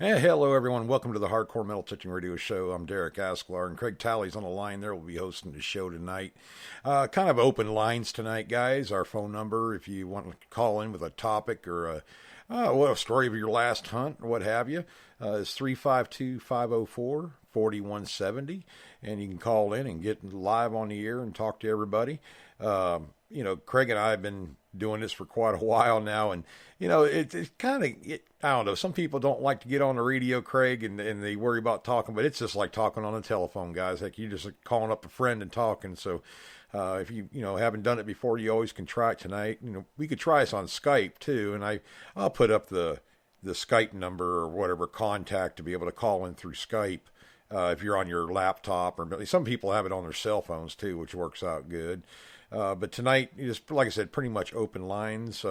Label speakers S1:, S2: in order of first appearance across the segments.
S1: Hey, hello, everyone. Welcome to the Hardcore Metal Touching Radio Show. I'm Derek Asklar, and Craig Talley's on the line there. We'll be hosting the show tonight. Kind of open lines tonight, guys. Our phone number, if you want to call in with a topic or a story of your last hunt or what have you, is 352-504-4170. And you can call in and get live on the air and talk to everybody. Craig and I have been doing this for quite a while now, and it's kind of, I don't know, some people don't like to get on the radio, Craig, and they worry about talking, but it's just like talking on the telephone, guys. Like you just calling up a friend and talking. So if you haven't done it before, you always can try it tonight. We could try us on Skype too, and I'll put up the Skype number or whatever contact to be able to call in through Skype. If you're on your laptop, or some people have it on their cell phones too, which works out good. But tonight is, like I said, pretty much open lines.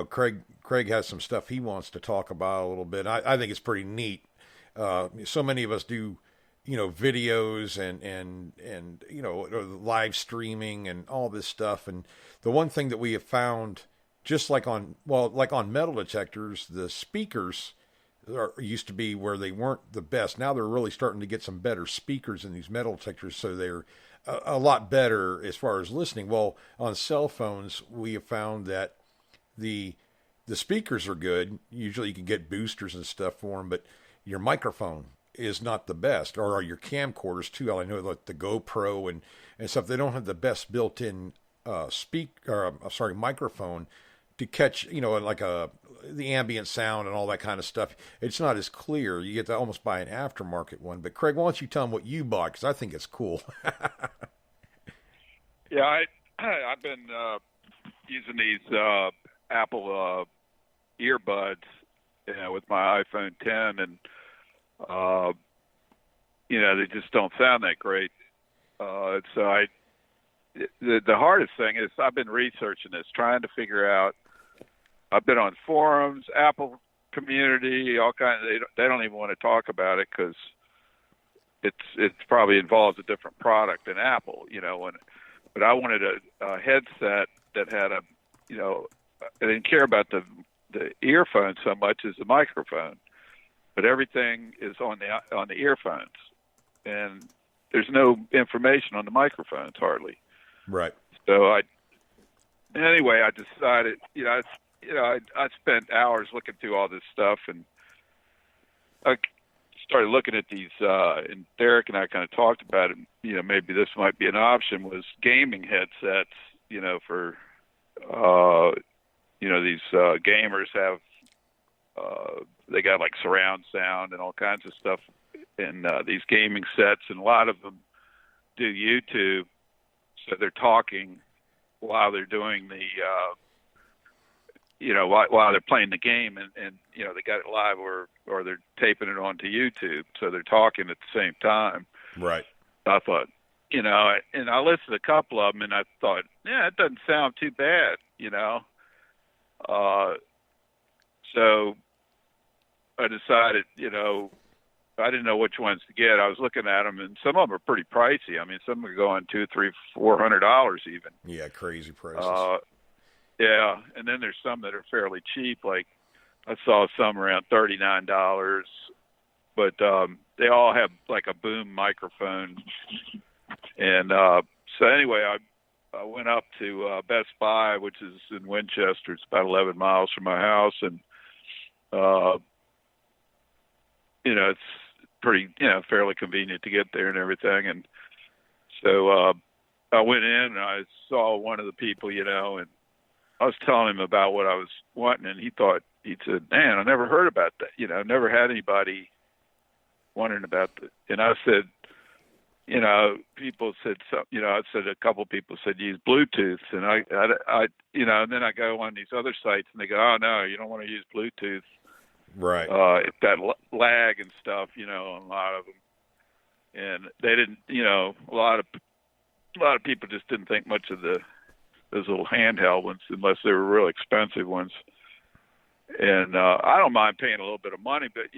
S1: Craig has some stuff he wants to talk about a little bit. I think it's pretty neat. So many of us do, videos and live streaming and all this stuff. And the one thing that we have found, just like on metal detectors, the speakers used to be where they weren't the best. Now they're really starting to get some better speakers in these metal detectors, so they're a lot better as far as listening. Well, on cell phones, we have found that the speakers are good. Usually you can get boosters and stuff for them, but your microphone is not the best, or your camcorders too. I know like the GoPro and stuff, they don't have the best built-in microphone to catch, the ambient sound and all that kind of stuff. It's not as clear. You get to almost buy an aftermarket one. But Craig, why don't you tell them what you bought? Because I think it's cool.
S2: Yeah, I've been using these Apple earbuds with my iPhone 10, and they just don't sound that great. The hardest thing is I've been researching this, trying to figure out. I've been on forums, Apple community, all kinds. They don't even want to talk about it because it's probably involves a different product than Apple, But I wanted a headset that had I didn't care about the earphones so much as the microphone, but everything is on the earphones, and there's no information on the microphones hardly.
S1: Right.
S2: So I decided, I spent hours looking through all this stuff, and I started looking at these, and Derek and I kind of talked about it, maybe this might be an option, was gaming headsets, for, these gamers have, they got like surround sound and all kinds of stuff in these gaming sets, and a lot of them do YouTube, so they're talking while they're doing the, while they're playing the game, and they got it live, or they're taping it onto YouTube, so they're talking at the same time.
S1: Right.
S2: I thought, and I listened to a couple of them, and I thought, yeah, it doesn't sound too bad, So I decided, I didn't know which ones to get. I was looking at them, and some of them are pretty pricey. I mean, some are going $200, $300, $400 even.
S1: Yeah, crazy prices.
S2: Yeah, and then there's some that are fairly cheap. Like I saw some around $39, but they all have like a boom microphone. And so anyway, I went up to Best Buy, which is in Winchester. It's about 11 miles from my house, and it's pretty, fairly convenient to get there and everything. And so I went in and I saw one of the people, and I was telling him about what I was wanting, and he said, man, I never heard about that. I never had anybody wondering about that. And I said, people said something, I said a couple of people said use Bluetooth. And I and then I go on these other sites and they go, oh no, you don't want to use Bluetooth.
S1: Right.
S2: It's got lag and stuff, on a lot of them. And they didn't, a lot of people just didn't think much of those little handheld ones unless they were real expensive ones. And I don't mind paying a little bit of money, but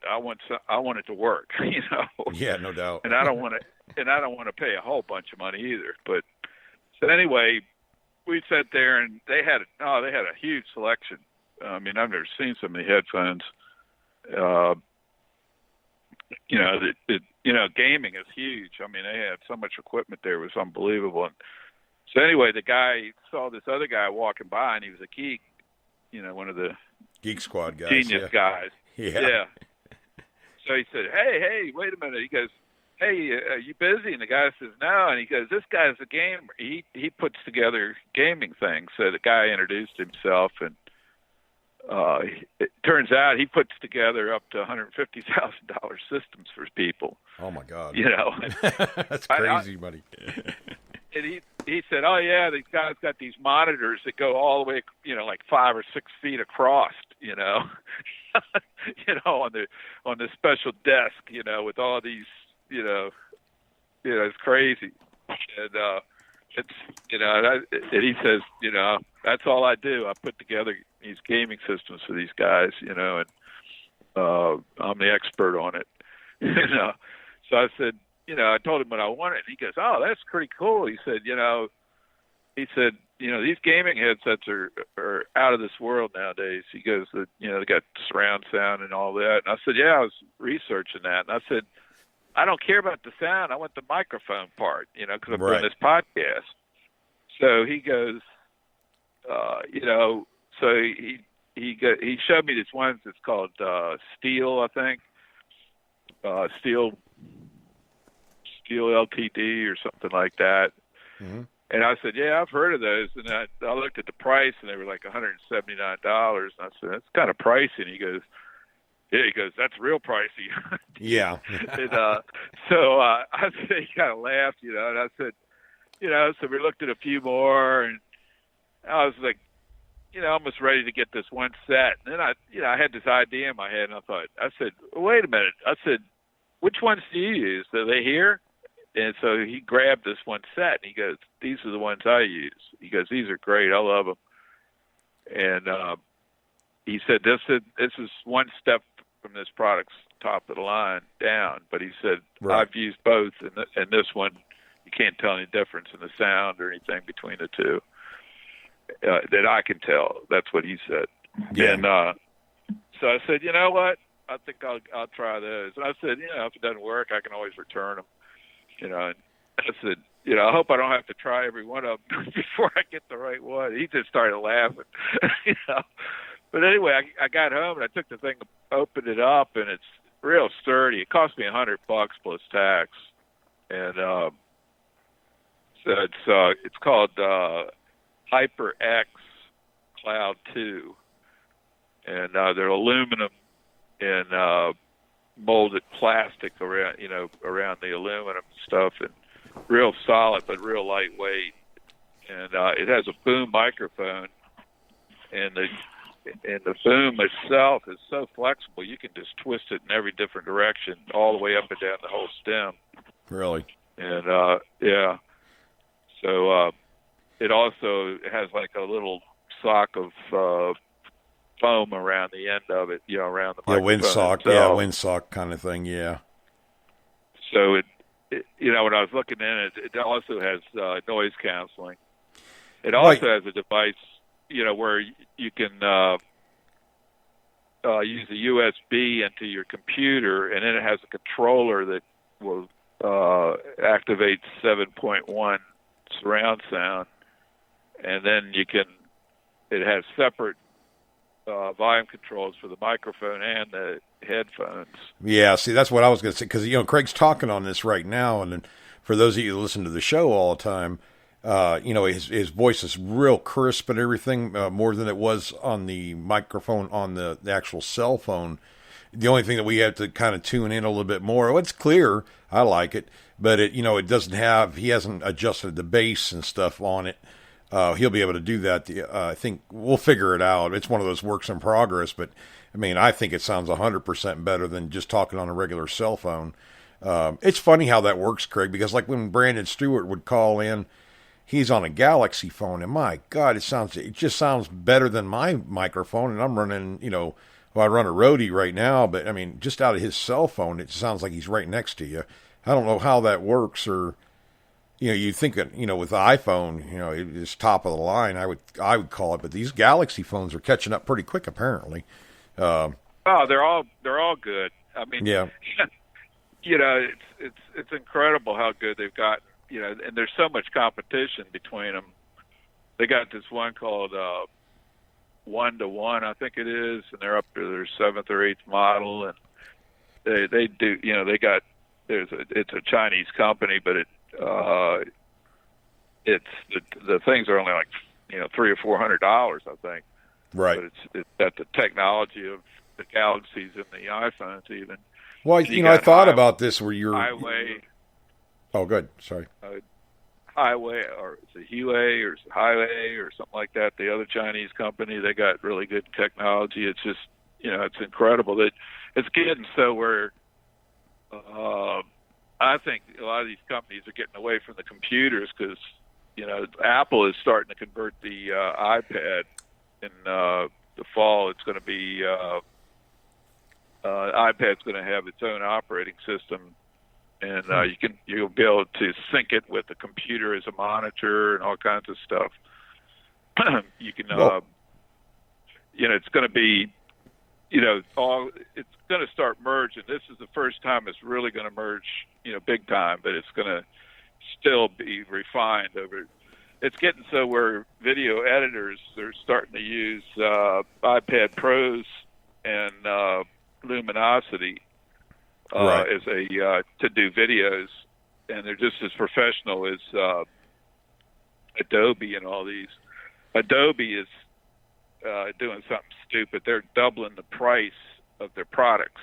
S2: I want it to work,
S1: Yeah, no doubt.
S2: And I don't want to pay a whole bunch of money either. But so anyway, we sat there and they had a huge selection. I mean, I've never seen so many headphones. uh, gaming is huge. I mean, they had so much equipment there, it was unbelievable. And so anyway, the guy saw this other guy walking by, and he was a geek, one of the
S1: Geek Squad guys,
S2: genius guys.
S1: Yeah.
S2: So he said, hey, wait a minute. He goes, hey, are you busy? And the guy says, no. And he goes, this guy's a gamer. He puts together gaming things. So the guy introduced himself, and it turns out he puts together up to $150,000 systems for people.
S1: Oh my God!
S2: That's
S1: crazy, buddy.
S2: And he said, oh yeah, these guys got these monitors that go all the way, like 5 or 6 feet across, on the special desk, with all these, it's crazy. And and he says, that's all I do. I put together these gaming systems for these guys, and I'm the expert on it. So I said, I told him what I wanted. He goes, oh, that's pretty cool. He said, these gaming headsets are out of this world nowadays. He goes, they got surround sound and all that. And I said, yeah, I was researching that. And I said, I don't care about the sound. I want the microphone part, because I'm doing this podcast. So he goes, so he showed me this one that's called Steel, I think, Steel LTD or something like that.
S1: Mm-hmm.
S2: And I said, yeah, I've heard of those. And I looked at the price, and they were like $179. And I said, that's kind of pricey. And he goes, that's real pricey.
S1: Yeah.
S2: And so I said, he kind of laughed, and I said, so we looked at a few more, and I was like, almost ready to get this one set. And then I had this idea in my head, and I said, wait a minute. I said, which ones do you use? Are they here? And so he grabbed this one set, and he goes, these are the ones I use. He goes, these are great. I love them. And he said, this is one step from this product's top of the line down. But he said, I've used both, and this one, you can't tell any difference in the sound or anything between the two that I can tell. That's what he said.
S1: Yeah.
S2: And so I said, you know what? I think I'll try those. And I said, if it doesn't work, I can always return them. And I said, I hope I don't have to try every one of them before I get the right one. He just started laughing, But anyway, I got home and I took the thing, opened it up, and it's real sturdy. It cost me $100 plus tax, and so it's called HyperX Cloud 2, and they're aluminum and molded plastic around the aluminum stuff, and real solid but real lightweight. And it has a boom microphone, and the boom itself is so flexible you can just twist it in every different direction, all the way up and down the whole stem.
S1: Really?
S2: And so it also has like a little sock of foam around the end of it, around the microphone.
S1: Windsock kind of thing, yeah.
S2: So it when I was looking in it, it also has noise canceling. It also has a device, where you can use a USB into your computer, and then it has a controller that will activate 7.1 surround sound, and then it has separate volume controls for the microphone and the headphones.
S1: Yeah, see, that's what I was going to say, because Craig's talking on this right now, and for those of you who listen to the show all the time, his voice is real crisp and everything, more than it was on the microphone on the actual cell phone. The only thing that we have to kind of tune in a little bit more, it's clear, I like it, but it doesn't have, he hasn't adjusted the bass and stuff on it. He'll be able to do that. I think we'll figure it out. It's one of those works in progress, but I mean, I think it sounds 100% better than just talking on a regular cell phone. It's funny how that works, Craig, because like when Brandon Stewart would call in, he's on a Galaxy phone, and my God, it just sounds better than my microphone, and I'm running, I run a Rode right now, but I mean, just out of his cell phone, it sounds like he's right next to you. I don't know how that works, or you think with the iPhone, it's top of the line, I would call it, but these Galaxy phones are catching up pretty quick, apparently.
S2: Oh, they're all good. I mean,
S1: Yeah.
S2: it's incredible how good they've gotten. And there's so much competition between them. They got this one called 1-to-1, I think it is, and they're up to their 7th or 8th model, and they do. It's a Chinese company, but it's the things are only like $300 or $400, I think.
S1: Right.
S2: But it's got the technology of the Galaxies and the iPhones even.
S1: Well, I thought about this where you're
S2: Highway.
S1: Oh, good. Sorry.
S2: Highway, or it's a Huawei, or it's a Highway, or something like that. The other Chinese company, they got really good technology. It's just, it's incredible that it's getting so where I think a lot of these companies are getting away from the computers because, Apple is starting to convert the iPad. In the fall, it's going to be iPad's going to have its own operating system, and you'll be able to sync it with the computer as a monitor and all kinds of stuff. You can, it's going to be, it's going to start merging. This is the first time it's really going to merge, big time, but it's going to still be refined over. It's getting so where video editors are starting to use iPad Pros and Luminosity
S1: right.
S2: as to do videos, and they're just as professional as Adobe and all these. Adobe is doing something stupid. They're doubling the price of their products.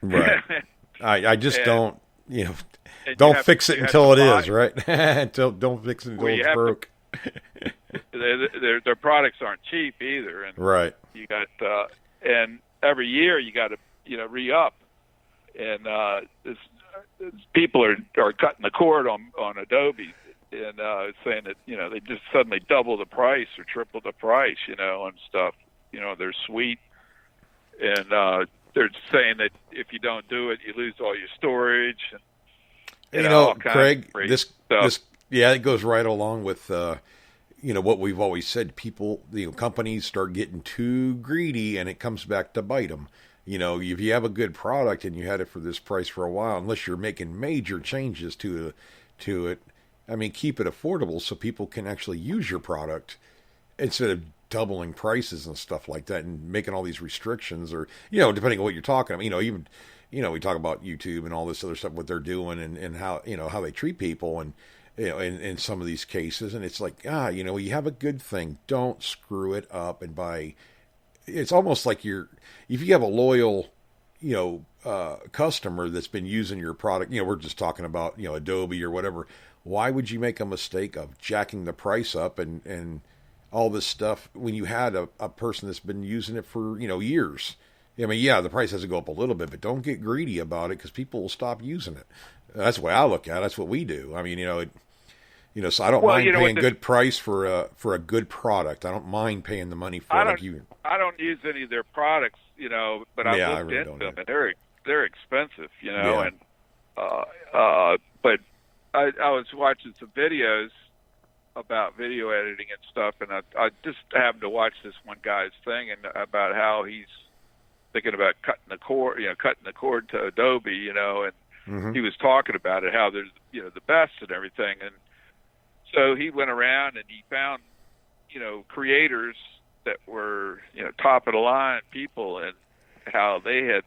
S1: Right. I just don't. Don't fix it until it is, right? Don't fix it until it's broke.
S2: Their products aren't cheap either, and
S1: right.
S2: You got and every year you got to re-up, and people are cutting the cord on Adobe, and saying that they just suddenly double the price or triple the price, on stuff. Their suite, and they're saying that if you don't do it, you lose all your storage. And,
S1: Craig, this it goes right along with what we've always said. People, companies start getting too greedy, and it comes back to bite them. If you have a good product and you had it for this price for a while, unless you're making major changes to it, I mean, keep it affordable so people can actually use your product instead of doubling prices and stuff like that and making all these restrictions, or depending on what you're talking about. Even we talk about YouTube and all this other stuff, what they're doing and how how they treat people, and in some of these cases, and it's like you have a good thing, don't screw it up and buy. It's almost like if you have a loyal customer that's been using your product, we're just talking about Adobe or whatever. Why would you make a mistake of jacking the price up and all this stuff when you had a person that's been using it for years? I mean, the price has to go up a little bit, but don't get greedy about it because people will stop using it. That's the way I look at it. That's what we do. I mean, so I don't mind paying good price for a good product. I don't mind paying the money for it.
S2: I don't use any of their products, but I've looked into them, and they're expensive,
S1: Yeah.
S2: And but I was watching some videos about video editing and stuff, and I just happened to watch this one guy's thing and about how he's thinking about cutting the cord to Adobe, and
S1: Mm-hmm.
S2: he was talking about it, how there's the best and everything, and so he went around and he found creators that were top of the line people, and how they had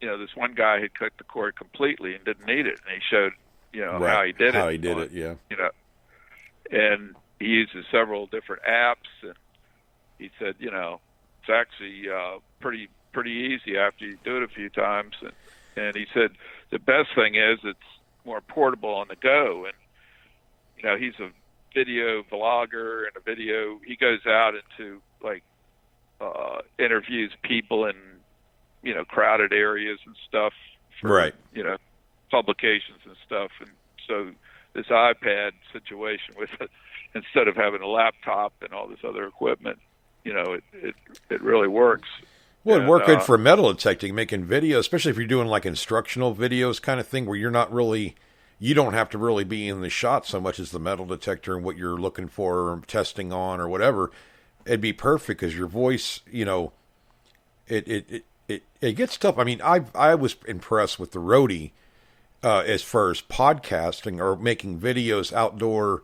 S2: this one guy had cut the cord completely and didn't need it, and he showed
S1: Right.
S2: how he did
S1: How he did it, yeah.
S2: And he uses several different apps, and he said it's actually pretty easy after you do it a few times, and he said the best thing is it's more portable on the go, and he's a video vlogger and he goes out into interviews people in crowded areas and stuff for
S1: Right.
S2: publications and stuff, and so this iPad situation with it, instead of having a laptop and all this other equipment, it really works.
S1: Well, it'd work good for metal detecting, making videos, especially if you're doing like instructional videos kind of thing where you don't have to really be in the shot so much as the metal detector and what you're looking for or testing on or whatever. It'd be perfect because your voice, it gets tough. I mean, I was impressed with the Rode as far as podcasting or making videos, outdoor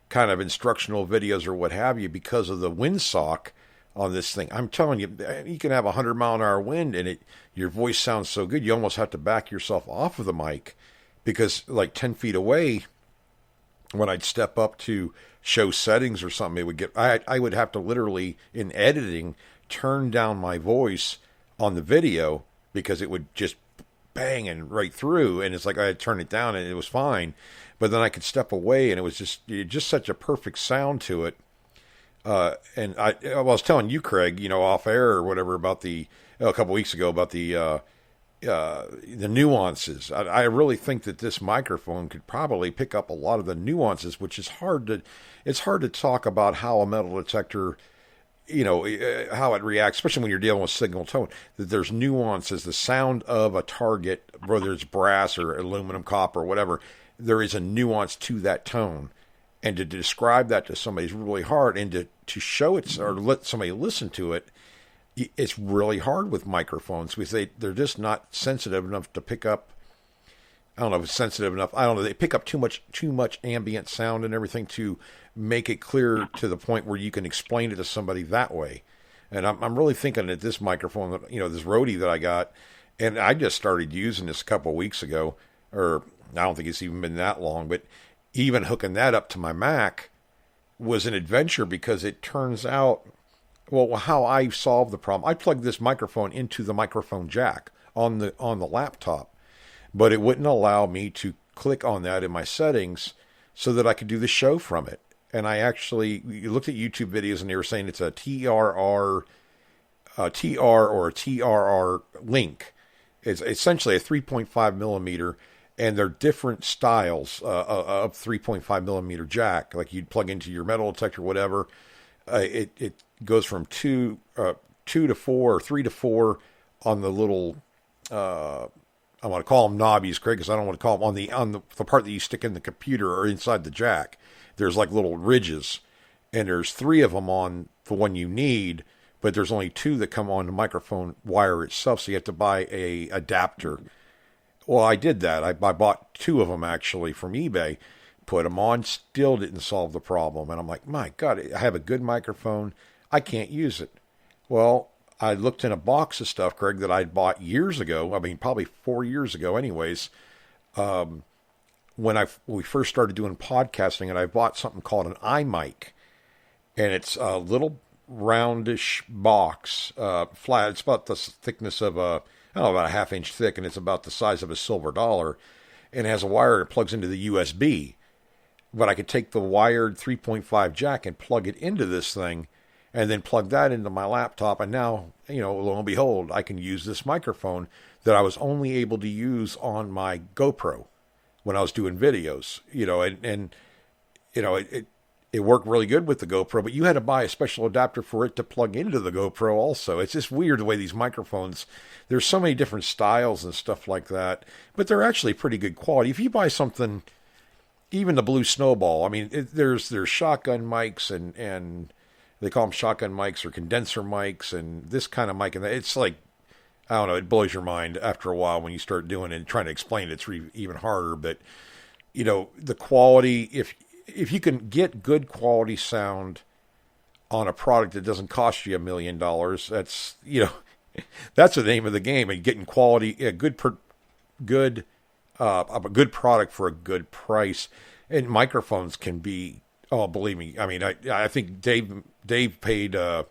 S1: kind of instructional videos or what have you, because of the windsock on this thing. I'm telling you, you can have 100-mile-an-hour wind and your voice sounds so good, you almost have to back yourself off of the mic, because like 10 feet away, when I'd step up to show settings or something, it would get, I would have to literally, in editing, turn down my voice on the video because it would just bang and right through. And it's like I had turned it down and it was fine. But then I could step away and it was just such a perfect sound to it. And I was telling you, Craig, off air or whatever about a couple weeks ago about the nuances. I really think that this microphone could probably pick up a lot of the nuances, which is it's hard to talk about how a metal detector, how it reacts, especially when you're dealing with signal tone, that there's nuances, the sound of a target, whether it's brass or aluminum, copper, or whatever, there is a nuance to that tone. And to describe that to somebody is really hard, and to show it or let somebody listen to it, it's really hard with microphones because they're just not sensitive enough to pick up. I don't know if it's sensitive enough. I don't know. They pick up too much ambient sound and everything to make it clear to the point where you can explain it to somebody that way. And I'm really thinking that this microphone, this Rode that I got, and I just started using this a couple of weeks ago, or I don't think it's even been that long, but even hooking that up to my Mac was an adventure, because it turns out, well, how I solved the problem, I plugged this microphone into the microphone jack on the laptop, but it wouldn't allow me to click on that in my settings so that I could do the show from it. And you looked at YouTube videos and they were saying it's a TR or a TRR link. It's essentially a 3.5 millimeter, and they're different styles of 3.5 millimeter jack. Like you'd plug into your metal detector, whatever. It goes from 2 to 4 or 3 to 4 on the little, I want to call them knobbies, Craig, because I don't want to call them on the part that you stick in the computer or inside the jack. There's like little ridges, and there's 3 of them on the one you need, but there's only 2 that come on the microphone wire itself, so you have to buy a adapter. Well, I did that. I bought 2 of them actually from eBay, put them on, still didn't solve the problem. And I'm like, my God, I have a good microphone. I can't use it. Well, I looked in a box of stuff, Craig, that I'd bought years ago. I mean, probably 4 years ago anyways. When we first started doing podcasting, and I bought something called an iMic. And it's a little roundish box, flat. It's about the thickness of about a half-inch thick, and it's about the size of a silver dollar. And it has a wire that plugs into the USB. But I could take the wired 3.5 jack and plug it into this thing, and then plug that into my laptop. And now, lo and behold, I can use this microphone that I was only able to use on my GoPro when I was doing videos, it worked really good with the GoPro, but you had to buy a special adapter for it to plug into the GoPro also. It's just weird the way these microphones, there's so many different styles and stuff like that, but they're actually pretty good quality. If you buy something, even the Blue Snowball, I mean, there's shotgun mics and they call them shotgun mics or condenser mics and this kind of mic, and it's like, I don't know, it blows your mind after a while when you start doing it and trying to explain it. It's even harder, but the quality, if you can get good quality sound on a product that doesn't cost you $1 million, that's, that's the name of the game. And getting quality, a good product for a good price. And microphones can be, oh, believe me. I mean, I think Dave paid, what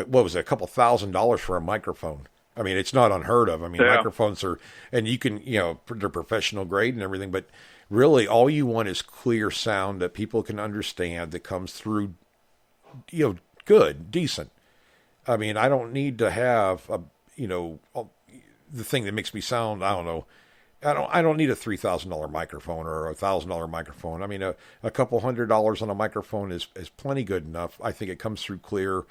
S1: was it, a couple $1,000s for a microphone. I mean, it's not unheard of. I mean, yeah. Microphones are, and you can, they're professional grade and everything, but really all you want is clear sound that people can understand, that comes through, good, decent. I mean, I don't need to have the thing that makes me sound, I don't know. I don't need a $3,000 microphone or a $1,000 microphone. I mean, a couple $100 on a microphone is plenty good enough. I think it comes through clear.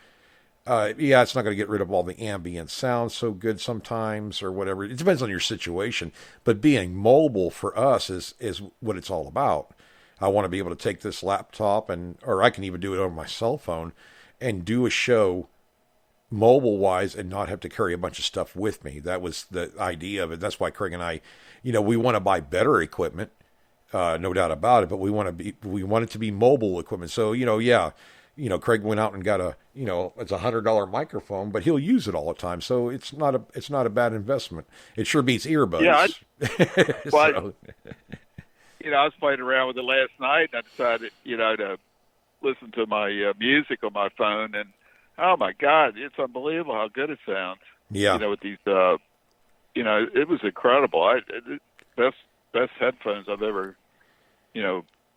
S1: Yeah, it's not going to get rid of all the ambient sound so good sometimes or whatever. It depends on your situation. But being mobile for us is what it's all about. I want to be able to take this laptop or I can even do it over my cell phone and do a show mobile wise and not have to carry a bunch of stuff with me. That was the idea of it. That's why Craig and I, we want to buy better equipment, no doubt about it, but we want it to be mobile equipment. So, Craig went out and got it's $100 microphone, but he'll use it all the time. So it's not a bad investment. It sure beats earbuds.
S2: Yeah. I was playing around with it last night, and I decided, to listen to my music on my phone, and oh my God, it's unbelievable how good it sounds.
S1: Yeah.
S2: With these, it was incredible. Best headphones I've ever,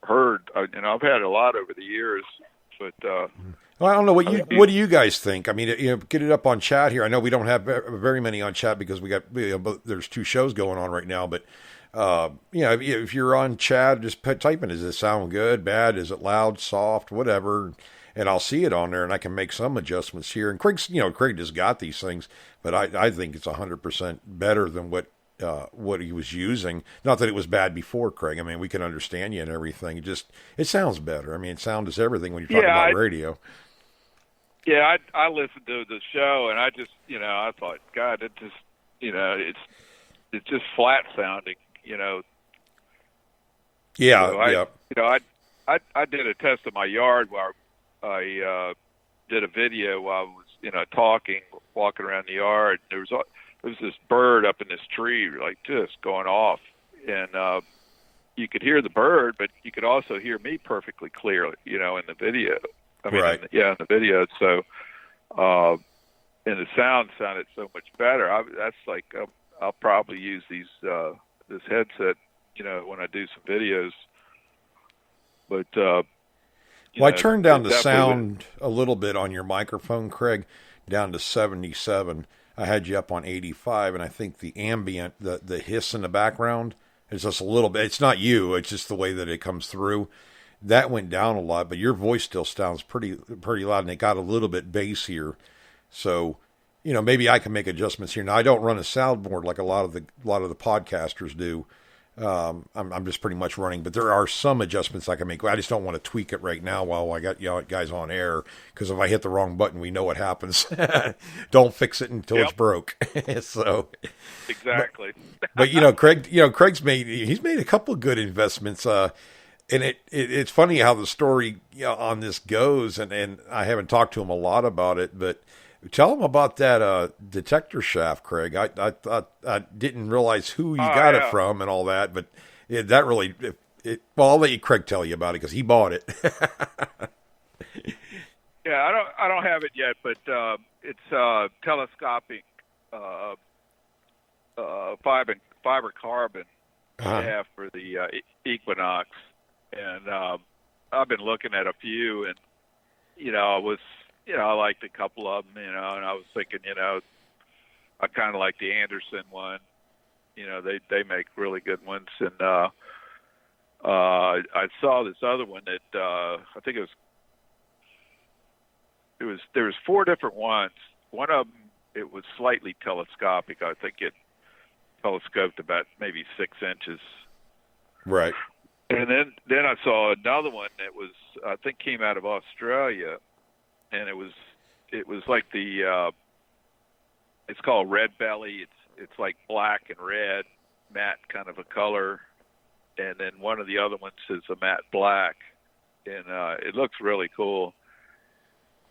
S2: heard. I've had a lot over the years, but.
S1: Well, I don't know what do you guys think? I mean, get it up on chat here. I know we don't have very many on chat because there's 2 shows going on right now, but. If you're on chat, just type in, does it sound good, bad, is it loud, soft, whatever, and I'll see it on there, and I can make some adjustments here. And Craig just got these things, but I think it's 100% better than what he was using. Not that it was bad before, Craig. I mean, we can understand you and everything. It sounds better. I mean, sound is everything when you're talking about radio.
S2: Yeah, I listened to the show, and I just, I thought, God, it just, it's just flat sounding. I did a test in my yard where I did a video while I was, walking around the yard. There was this bird up in this tree, like just going off, and you could hear the bird, but you could also hear me perfectly clearly, in the video. I mean,
S1: right.
S2: In the video. So, and the sound sounded so much better. I'll probably use this headset, when I do some videos. But
S1: I turned down the sound a little bit on your microphone, Craig, down to 77. I had you up on 85, and I think the ambient, the hiss in the background is just a little bit. It's not you; it's just the way that it comes through. That went down a lot, but your voice still sounds pretty loud, and it got a little bit bassier. So. Maybe I can make adjustments here. Now, I don't run a soundboard like a lot of the podcasters do. I'm just pretty much running, but there are some adjustments I can make. I just don't want to tweak it right now while I got guys on air, because if I hit the wrong button, we know what happens. Don't fix it until it's broke. So
S2: exactly.
S1: But Craig's made a couple of good investments. And it's funny how the story on this goes, and I haven't talked to him a lot about it, but. Tell them about that detector shaft, Craig. I didn't realize who you got it from and all that, but that really. Well, I'll let Craig tell you about it because he bought it.
S2: Yeah, I don't have it yet, but it's telescopic fiber carbon I have for the Equinox, and I've been looking at a few, and I was. I liked a couple of them, and I was thinking, I kind of like the Anderson one. They make really good ones, and I saw this other one that I think there was 4 different ones. One of them, it was slightly telescopic. I think it telescoped about maybe 6 inches.
S1: Right.
S2: And then I saw another one that was, I think, came out of Australia. And it was like it's called red belly. It's like black and red, matte kind of a color, and then one of the other ones is a matte black, and it looks really cool.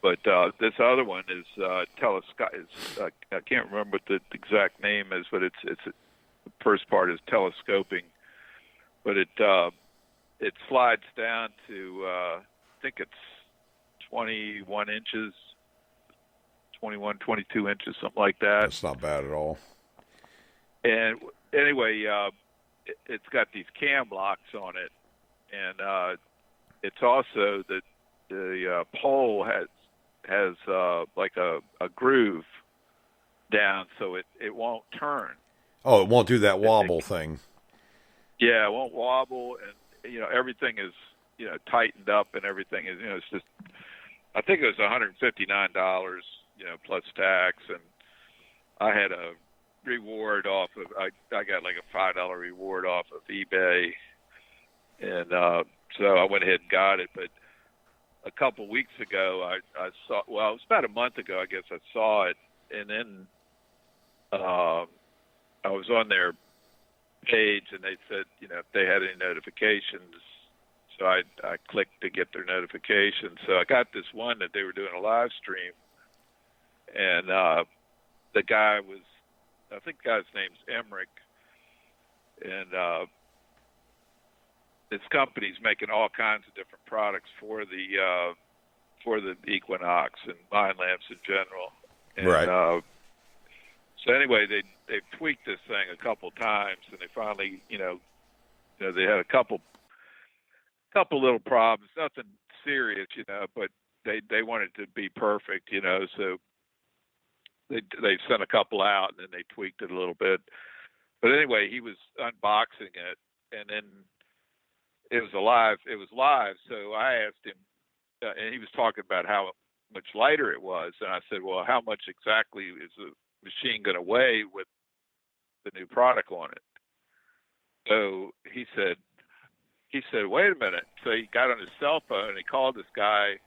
S2: But this other one is telescopic. I can't remember what the exact name is, but it's the first part is telescoping, but it slides down to I think it's 21 inches, 21, 22 inches, something like that.
S1: That's not bad at all.
S2: And anyway, it's got these cam locks on it, and it's also the pole has like a groove down, so it won't turn.
S1: Oh, it won't do that wobble thing.
S2: Yeah, it won't wobble, and everything is tightened up, and everything is it's just. I think it was $159, plus tax, and I had a reward off of. I got like a $5 reward off of eBay, and so I went ahead and got it. But a couple weeks ago, I saw. Well, it was about a month ago, I guess. I saw it, and then I was on their page, and they said, if they had any notifications. So I clicked to get their notifications. So I got this one that they were doing a live stream, and the guy was, I think the guy's name's Emmerich, and his company's making all kinds of different products for the Equinox and Mind Lamps in general. And,
S1: right.
S2: So anyway, they've tweaked this thing a couple times, and they finally, they had a couple little problems, nothing serious, but they wanted it to be perfect, so they sent a couple out, and then they tweaked it a little bit. But anyway, he was unboxing it, and then it was live, so I asked him, and he was talking about how much lighter it was, and I said, well, how much exactly is the machine going to weigh with the new product on it? So he said, wait a minute. So he got on his cell phone and he called this guy,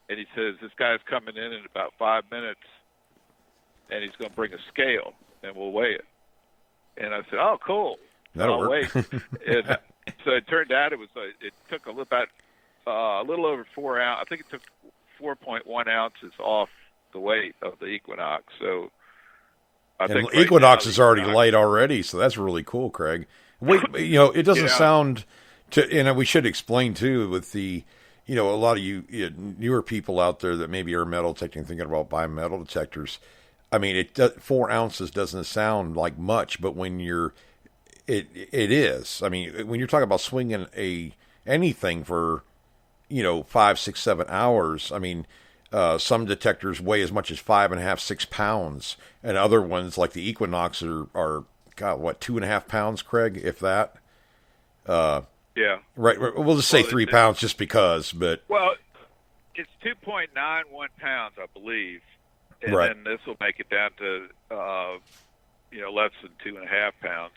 S2: and he says, this guy's coming in about 5 minutes, and he's going to bring a scale, and we'll weigh it. And I said, oh, cool.
S1: That'll work.
S2: Wait. And so it turned out it took a little over 4 ounces. I think it took 4.1 ounces off the weight of the Equinox. So I think right
S1: Equinox
S2: now,
S1: is already light already, so that's really cool, Craig. Wait, it doesn't sound and we should explain too with the, a lot of you newer people out there that maybe are metal detecting, thinking about buying metal detectors. I mean, 4 ounces doesn't sound like much, but when it is. I mean, when you're talking about swinging anything for, 5, 6, 7 hours, I mean, some detectors weigh as much as 5.5, 6 pounds, and other ones like the Equinox are 2.5 pounds, Craig, if that.
S2: Yeah.
S1: Right. We'll just say 3 pounds just because, but.
S2: Well, it's 2.91 pounds, I believe. And
S1: right.
S2: then this will make it down to, less than 2.5 pounds.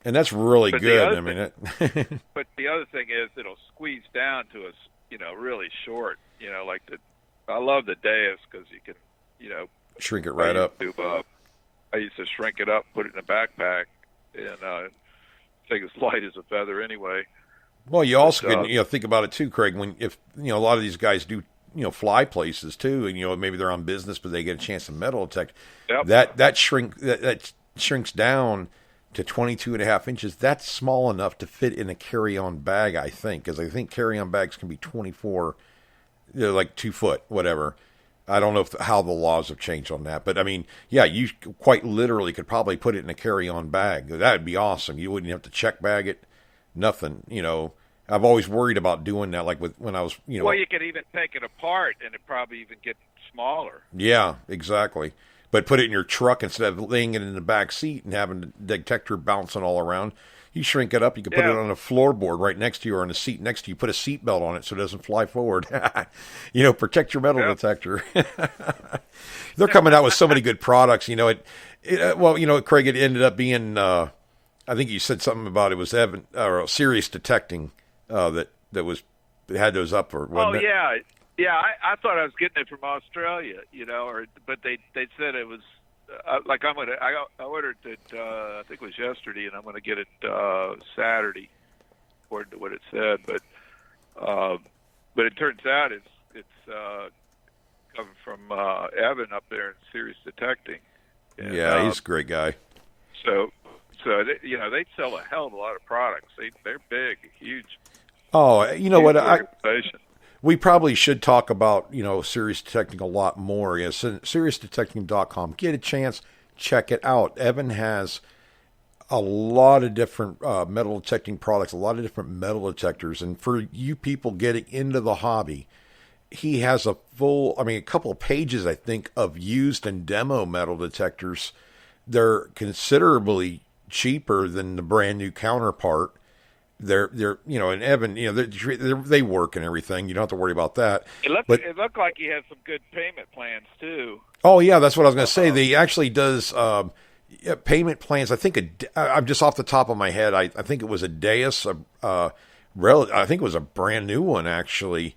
S1: And that's really good. I mean,
S2: but the other thing is it'll squeeze down to us, really short, I love the Deus because you can,
S1: shrink it right up.
S2: I used to shrink it up, put it in a backpack, and take as light as a feather anyway.
S1: Well, you also can, think about it too, Craig. If a lot of these guys do, fly places too, and maybe they're on business, but they get a chance to metal detect.
S2: Yep.
S1: That shrinks down to 22.5 inches. That's small enough to fit in a carry-on bag, I think, because I think carry-on bags can be 24, like 2 foot, whatever. I don't know how the laws have changed on that, but I mean, yeah, you quite literally could probably put it in a carry-on bag. That would be awesome. You wouldn't have to check bag it, nothing. I've always worried about doing that, like when I was,
S2: Well, you could even take it apart, and it probably even get smaller.
S1: Yeah, exactly. But put it in your truck instead of laying it in the back seat and having the detector bouncing all around. You shrink it up. You can put it on a floorboard right next to you or on a seat next to you. Put a seat belt on it so it doesn't fly forward. Protect your metal detector. They're coming out with so many good products. Craig, it ended up being, I think you said something about it was Evan or Sirius Detecting that had those up for.
S2: Oh, yeah. Yeah, I thought I was getting it from Australia, but they said it was I ordered it. I think it was yesterday, and I'm going to get it Saturday, according to what it said. But it turns out it's coming from Evan up there in Sirius Detecting. And,
S1: yeah, he's a great guy.
S2: So they sell a hell of a lot of products. They're big, huge.
S1: Oh, what we probably should talk about, Sirius Detecting a lot more. SiriusDetecting.com. Get a chance, check it out. Evan has a lot of different metal detecting products, a lot of different metal detectors. And for you people getting into the hobby, he has a couple of pages, I think, of used and demo metal detectors. They're considerably cheaper than the brand new counterpart. They're and Evan, they work and everything. You don't have to worry about that.
S2: It looked like he has some good payment plans too.
S1: Oh yeah, that's what I was going to say. They actually does payment plans. I think I'm just off the top of my head. I think it was a Deus. I think it was a brand new one actually,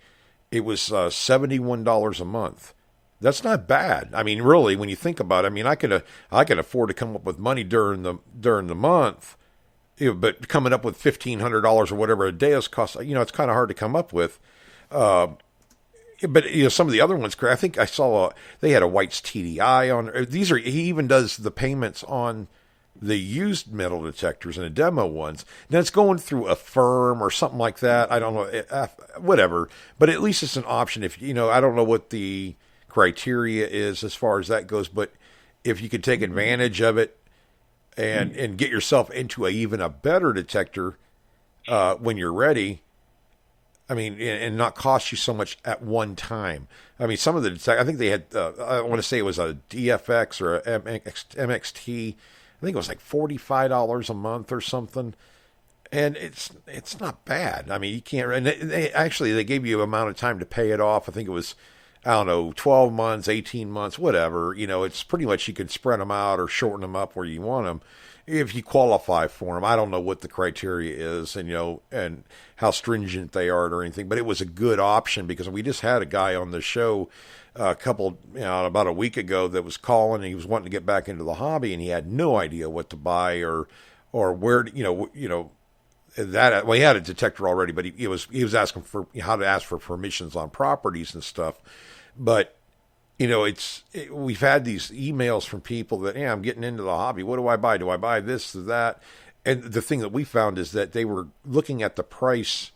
S1: it was $71 a month. That's not bad. I mean, really, when you think about it, I mean, I can afford to come up with money during the month, but coming up with $1,500 or whatever a day is cost, it's kind of hard to come up with. But some of the other ones, I think I saw they had a White's TDI on. He even does the payments on the used metal detectors and the demo ones. Now it's going through a firm or something like that. I don't know, whatever. But at least it's an option. If I don't know what the criteria is as far as that goes, but if you could take advantage of it and get yourself into even a better detector when you're ready, I mean, and not cost you so much at one time. I mean, some of the I think they had, I want to say it was a DFX or a MXT. I think it was like $45 a month or something. And it's not bad. I mean, you can't, and they gave you an amount of time to pay it off. I think it was, I don't know, 12 months, 18 months, whatever. It's pretty much you can spread them out or shorten them up where you want them if you qualify for them. I don't know what the criteria is and how stringent they are or anything, but it was a good option because we just had a guy on the show about a week ago that was calling and he was wanting to get back into the hobby and he had no idea what to buy or where, that, well, he had a detector already, but he was asking for how to ask for permissions on properties and stuff. But, we've had these emails from people that, I'm getting into the hobby. What do I buy? Do I buy this or that? And the thing that we found is that they were looking at the price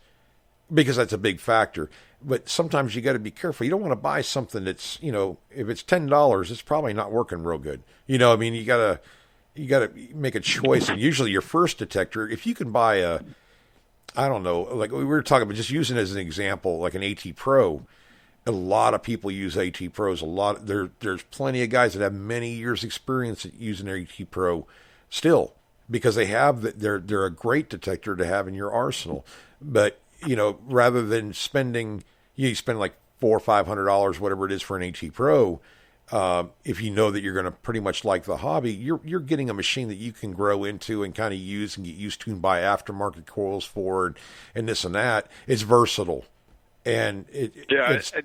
S1: because that's a big factor. But sometimes you got to be careful. You don't want to buy something that's, if it's $10, it's probably not working real good. You got to make a choice. And usually your first detector, if you can buy I don't know, like we were talking about, just using it as an example, like an AT Pro. A lot of people use AT Pros. There's plenty of guys that have many years experience at using their AT Pro still because they're a great detector to have in your arsenal. But, rather than spending, you spend like $400 or $500, whatever it is for an AT Pro, if you know that you're going to pretty much like the hobby, you're getting a machine that you can grow into and kind of use and get used to and buy aftermarket coils for and this and that. It's versatile. And and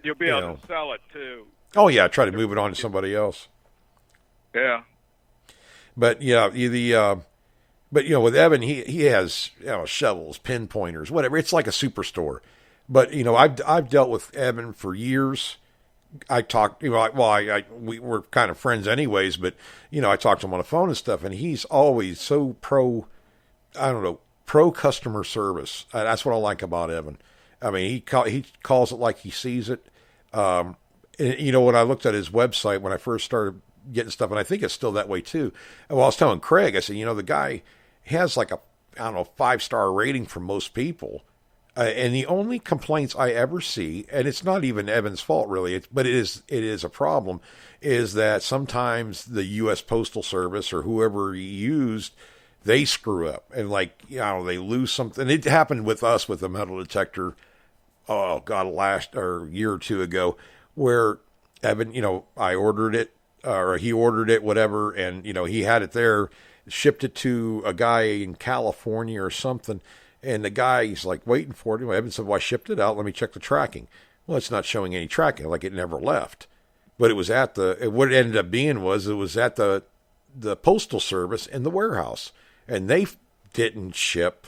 S2: you'll be able to sell it too.
S1: Oh yeah, try to move it on to somebody else.
S2: Yeah.
S1: But with Evan, he has shovels, pinpointers, whatever. It's like a superstore. But I've dealt with Evan for years. I talked, we were kind of friends anyways, but I talked to him on the phone and stuff, and he's always so pro customer service. That's what I like about Evan. I mean, he calls it like he sees it. When I looked at his website when I first started getting stuff, and I think it's still that way too. Well, I was telling Craig, I said, the guy has like a 5-star rating from most people. And the only complaints I ever see, and it's not even Evan's fault really, but it is a problem, is that sometimes the U.S. Postal Service or whoever he used, they screw up and they lose something. It happened with us with the metal detector. Oh God, a year or two ago, where Evan, I ordered it or he ordered it, whatever, and he had it there, shipped it to a guy in California or something. And the guy, he's like waiting for it. Evan said, well, I shipped it out. Let me check the tracking. Well, it's not showing any tracking, like it never left. But it was what it ended up being was it was at the Postal Service in the warehouse. And they didn't ship,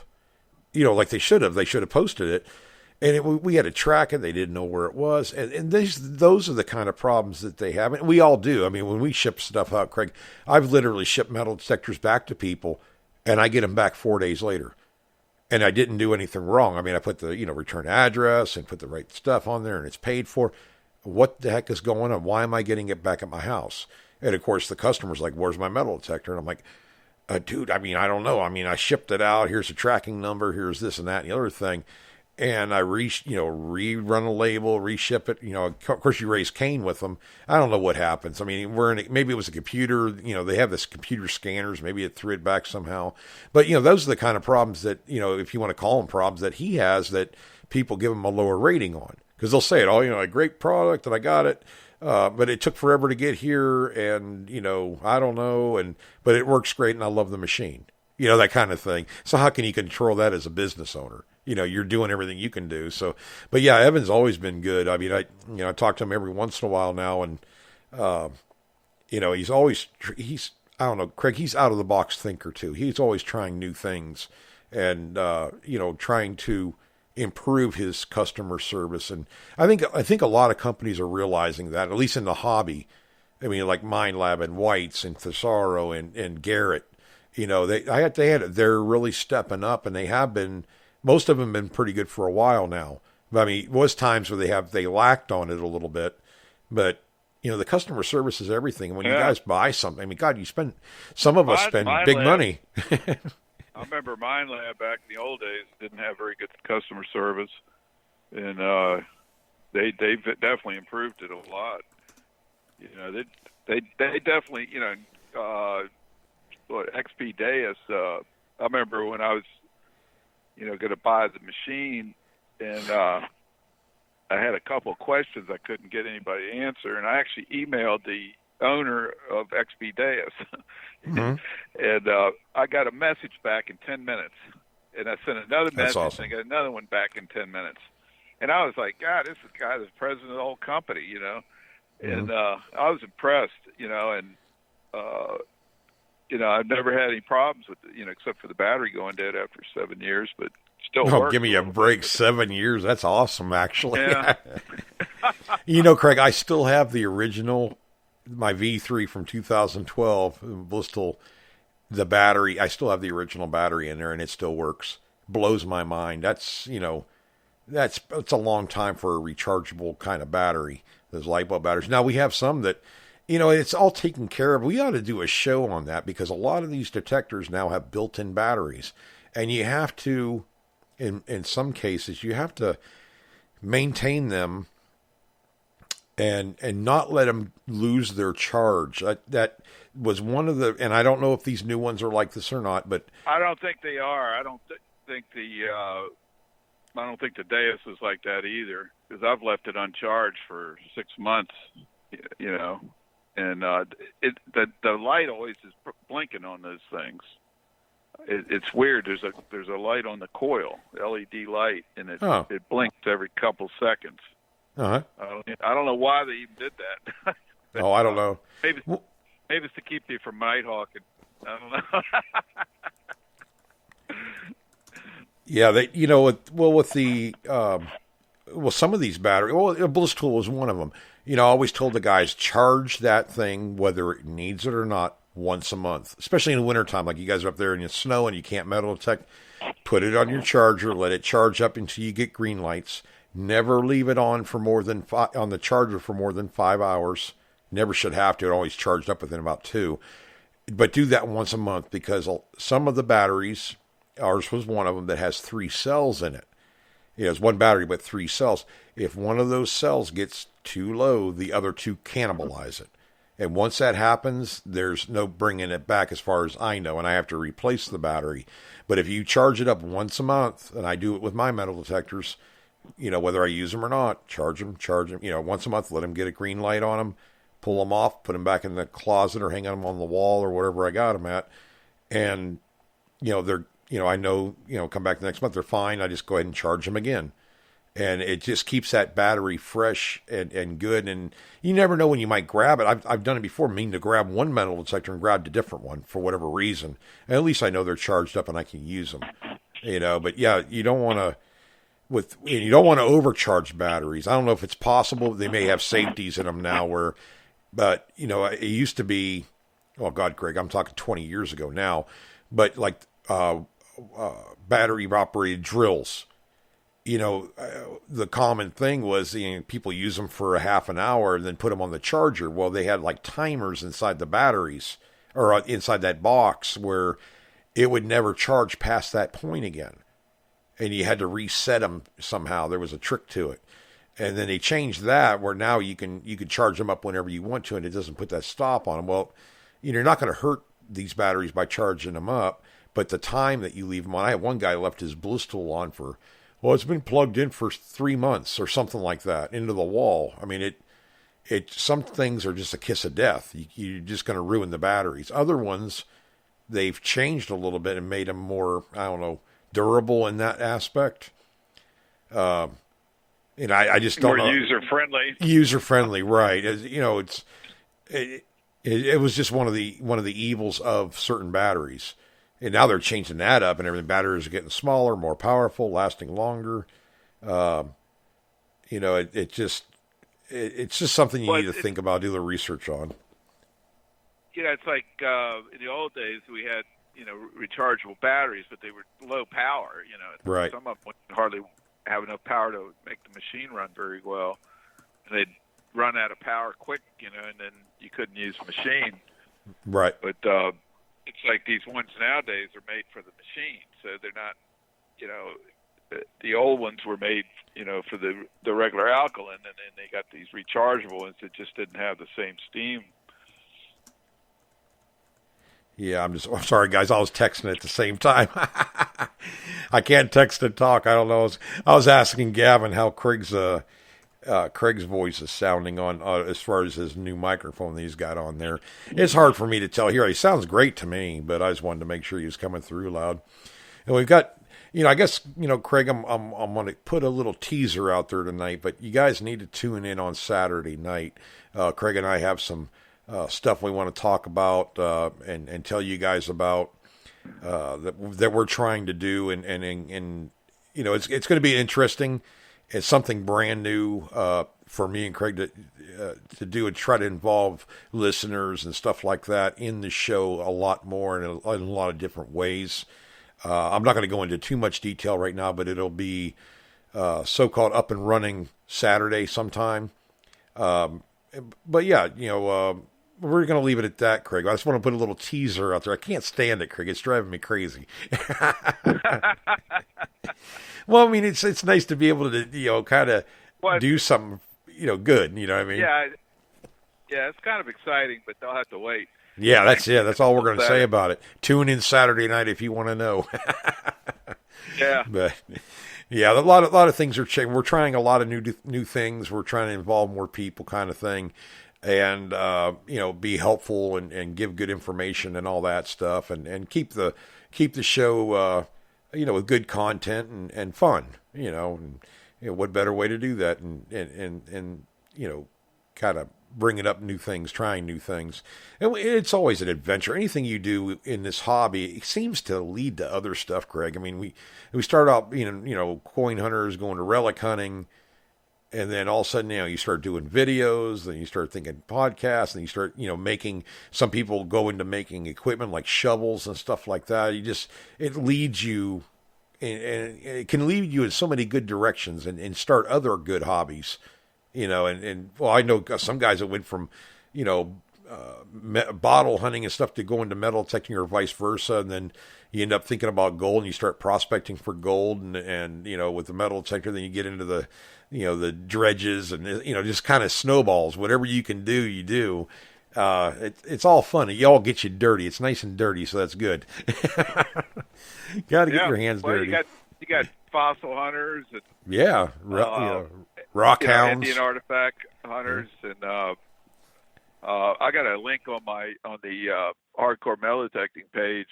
S1: like they should have. They should have posted it. And we had to track it. They didn't know where it was. And those are the kind of problems that they have. And we all do. I mean, when we ship stuff out, Craig, I've literally shipped metal detectors back to people, and I get them back 4 days later. And I didn't do anything wrong. I mean, I put the, return address and put the right stuff on there and it's paid for. What the heck is going on? Why am I getting it back at my house? And of course the customer's like, where's my metal detector? And I'm like, dude, I mean, I don't know. I mean, I shipped it out. Here's a tracking number. Here's this and that and the other thing. And I rerun a label, reship it. Of course you raise Cain with them. I don't know what happens. I mean, maybe it was a computer, they have this computer scanners. Maybe it threw it back somehow. But, those are the kind of problems that, if you want to call them problems that he has that people give him a lower rating on. Because they'll say it, a great product and I got it. But it took forever to get here and, I don't know. But it works great and I love the machine. That kind of thing. So how can you control that as a business owner? you're doing everything you can do. So, but yeah, Evan's always been good. I mean, I talk to him every once in a while now, and he's I don't know, Craig. He's out of the box thinker too. He's always trying new things, and trying to improve his customer service. And I think a lot of companies are realizing that, at least in the hobby. I mean, like MindLab and White's and Thesaro and Garrett. They're really stepping up, and they have been. Most of them have been pretty good for a while now. But, I mean, it was times where they lacked on it a little bit, but the customer service is everything. When you guys buy something, I mean, God, some of us spend big money.
S2: I remember MindLab back in the old days didn't have very good customer service, and they've definitely improved it a lot. They definitely XP Deus. I remember when I was going to buy the machine, and I had a couple of questions I couldn't get anybody to answer, and I actually emailed the owner of XP Deus,
S1: mm-hmm.
S2: and I got a message back in 10 minutes, and I sent another message,
S1: awesome.
S2: and I got another one back in 10 minutes, and I was like, God, this is the guy that's president of the whole company,
S1: mm-hmm.
S2: and I was impressed, and I've never had any problems with it, except for the battery going dead after 7 years, but still works.
S1: Give me a break. 7 years. That's awesome, actually.
S2: Yeah.
S1: Craig, I still have the original, my V3 from 2012, Blisstal, the battery. I still have the original battery in there, and it still works. Blows my mind. That's a long time for a rechargeable kind of battery, those light bulb batteries. Now, we have some that, it's all taken care of. We ought to do a show on that, because a lot of these detectors now have built-in batteries, and you have to, in some cases, you have to maintain them and not let them lose their charge. That was one of the, and I don't know if these new ones are like this or not, but
S2: I don't think they are. I don't think the Deus is like that either, because I've left it uncharged for 6 months, and the light always is blinking on those things. It's weird. There's a light on the coil, LED light, and it blinks every couple seconds.
S1: Uh-huh.
S2: I don't know why they even did that.
S1: But, I don't know.
S2: Maybe it's to keep you from nighthawking. I don't know.
S1: Yeah, with the some of these batteries. Well, Blisstal was one of them. I always told the guys, charge that thing whether it needs it or not once a month, especially in the wintertime. Like you guys are up there in the snow and you can't metal detect. Put it on your charger, let it charge up until you get green lights. Never leave it on for more than on the charger for more than 5 hours. Never should have to. It always charged up within about 2. But do that once a month, because some of the batteries, ours was one of them, that has 3 cells in it. It's one battery but 3 cells. If one of those cells gets too low, the other 2 cannibalize it. And once that happens, there's no bringing it back as far as I know, and I have to replace the battery. But if you charge it up once a month, and I do it with my metal detectors, whether I use them or not, charge them, once a month, let them get a green light on them, pull them off, put them back in the closet or hang them on the wall or wherever I got them at. And, they're, I know, come back the next month, they're fine. I just go ahead and charge them again. And it just keeps that battery fresh and good. And you never know when you might grab it. I've done it before, meaning to grab one metal detector and grabbed a different one for whatever reason. And at least I know they're charged up and I can use them. But yeah, you don't want to overcharge batteries. I don't know if it's possible. They may have safeties in them now but it used to be, oh God, Greg, I'm talking 20 years ago now, but like battery operated drills. The common thing was people use them for a half an hour and then put them on the charger. Well, they had like timers inside the batteries or inside that box where it would never charge past that point again. And you had to reset them somehow. There was a trick to it. And then they changed that where now you can charge them up whenever you want to, and it doesn't put that stop on them. Well, you're not going to hurt these batteries by charging them up, but the time that you leave them on, I had one guy left his Blisstal on for, it's been plugged in for 3 months or something like that into the wall. I mean, some things are just a kiss of death. You're just going to ruin the batteries. Other ones, they've changed a little bit and made them more, I don't know, durable in that aspect. And I just don't know.
S2: More user-friendly.
S1: User-friendly, right. As, you know, it was just one of the evils of certain batteries. And now they're changing that up and everything. Batteries are getting smaller, more powerful, lasting longer. You know, it's just something you need to think about, do the research on.
S2: You know, it's like in the old days we had, you know, rechargeable batteries, but they were low power. You know,
S1: right.
S2: Some of them wouldn't hardly have enough power to make the machine run very well, and they'd run out of power quick. You know, and then you couldn't use the machine.
S1: Right.
S2: But it's like these ones nowadays are made for the machine, so they're not. You know, the old ones were made, you know, for the regular alkaline, and then they got these rechargeable ones that just didn't have the same steam.
S1: Yeah, I'm sorry, guys. I was texting at the same time. I can't text and talk. I don't know. I was asking Gavin how Craig's voice is sounding on as far as his new microphone that he's got on there. It's hard for me to tell here. He sounds great to me, but I just wanted to make sure he was coming through loud. And we've got, you know, I guess, you know, Craig, I'm going to put a little teaser out there tonight, but you guys need to tune in on Saturday night. Craig and I have some stuff we want to talk about and tell you guys about that we're trying to do, and you know, it's going to be interesting. It's something brand new for me and Craig to do and try to involve listeners and stuff like that in the show a lot more in a lot of different ways. I'm not going to go into too much detail right now, but it'll be so-called up and running Saturday sometime. But yeah, you know, we're going to leave it at that, Craig. I just want to put a little teaser out there. I can't stand it, Craig. It's driving me crazy. Well, I mean, it's nice to be able to, you know, kind of do something, you know, good. You know what I mean?
S2: Yeah, it's kind of exciting, but they'll have to wait.
S1: Yeah, that's all we're going to say about it. Tune in Saturday night if you want to know.
S2: Yeah.
S1: But yeah, a lot of things are changing. We're trying a lot of new things. We're trying to involve more people, kind of thing, and you know, be helpful and give good information and all that stuff, and keep the show you know, with good content and fun. You know, and you know, what better way to do that? And you know, kind of bringing up new things, trying new things. And it's always an adventure. Anything you do in this hobby, it seems to lead to other stuff, Greg. I mean, we start out, you know, coin hunters, going to relic hunting, and then all of a sudden, you know, you start doing videos, then you start thinking podcasts, and you start, you know, making, some people go into making equipment like shovels and stuff like that. It leads you, and it can lead you in so many good directions and start other good hobbies. You know, and well, I know some guys that went from, you know, bottle hunting and stuff to going to metal detecting or vice versa, and then you end up thinking about gold and you start prospecting for gold, and you know, with the metal detector, then you get into the, you know, the dredges, and you know, just kind of snowballs. Whatever you can do, you do. It's all fun. It all gets you dirty. It's nice and dirty, so that's good. Got to get your hands dirty.
S2: You got fossil hunters. And,
S1: yeah, you know, rock hounds,
S2: Indian artifact hunters, and I got a link on the hardcore metal detecting page.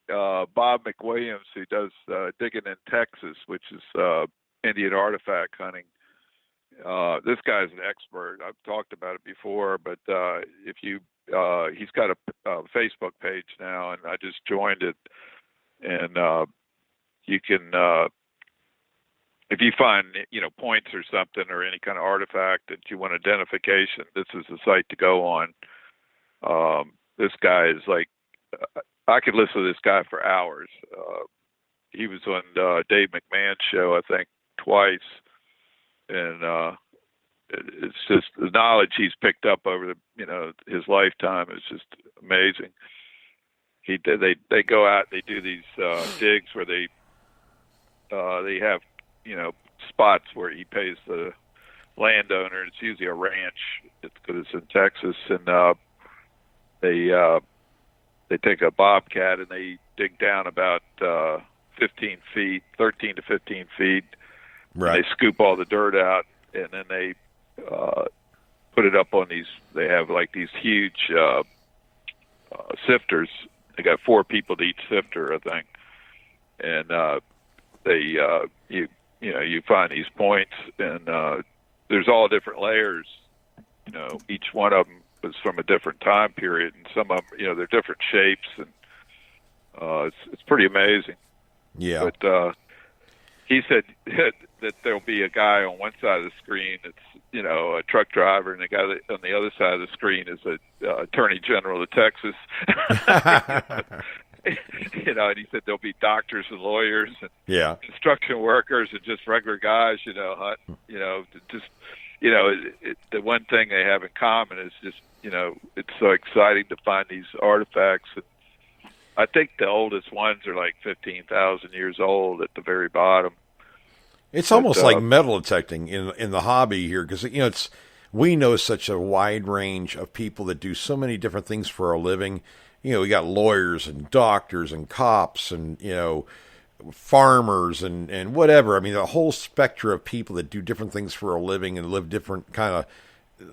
S2: Bob McWilliams, who does digging in Texas, which is Indian artifact hunting. This guy's an expert. I've talked about it before, but if you, he's got a Facebook page now, and I just joined it, and you can. If you find, you know, points or something or any kind of artifact that you want identification, this is the site to go on. This guy is like, I could listen to this guy for hours. He was on Dave McMahon's show, I think, twice. And it's just the knowledge he's picked up over his lifetime is just amazing. They go out, they do these digs where they have, you know, spots where he pays the landowner. It's usually a ranch because it's in Texas, and they take a bobcat and they dig down about 13 to 15 feet.
S1: Right.
S2: And they scoop all the dirt out, and then they put it up on these. They have like these huge sifters. They got 4 people to each sifter, I think, and you find these points, and there's all different layers. Each one of them was from a different time period, and some of them, they're different shapes, and it's pretty amazing.
S1: Yeah.
S2: But he said that there'll be a guy on one side of the screen that's a truck driver, and the guy on the other side of the screen is a Attorney General of Texas. And he said there'll be doctors and lawyers and construction workers and just regular guys, the one thing they have in common is just, it's so exciting to find these artifacts. And I think the oldest ones are like 15,000 years old at the very bottom.
S1: It's almost like metal detecting in the hobby here, because we know such a wide range of people that do so many different things for a living. We got lawyers and doctors and cops and farmers and whatever. I mean, the whole spectrum of people that do different things for a living and live different kind of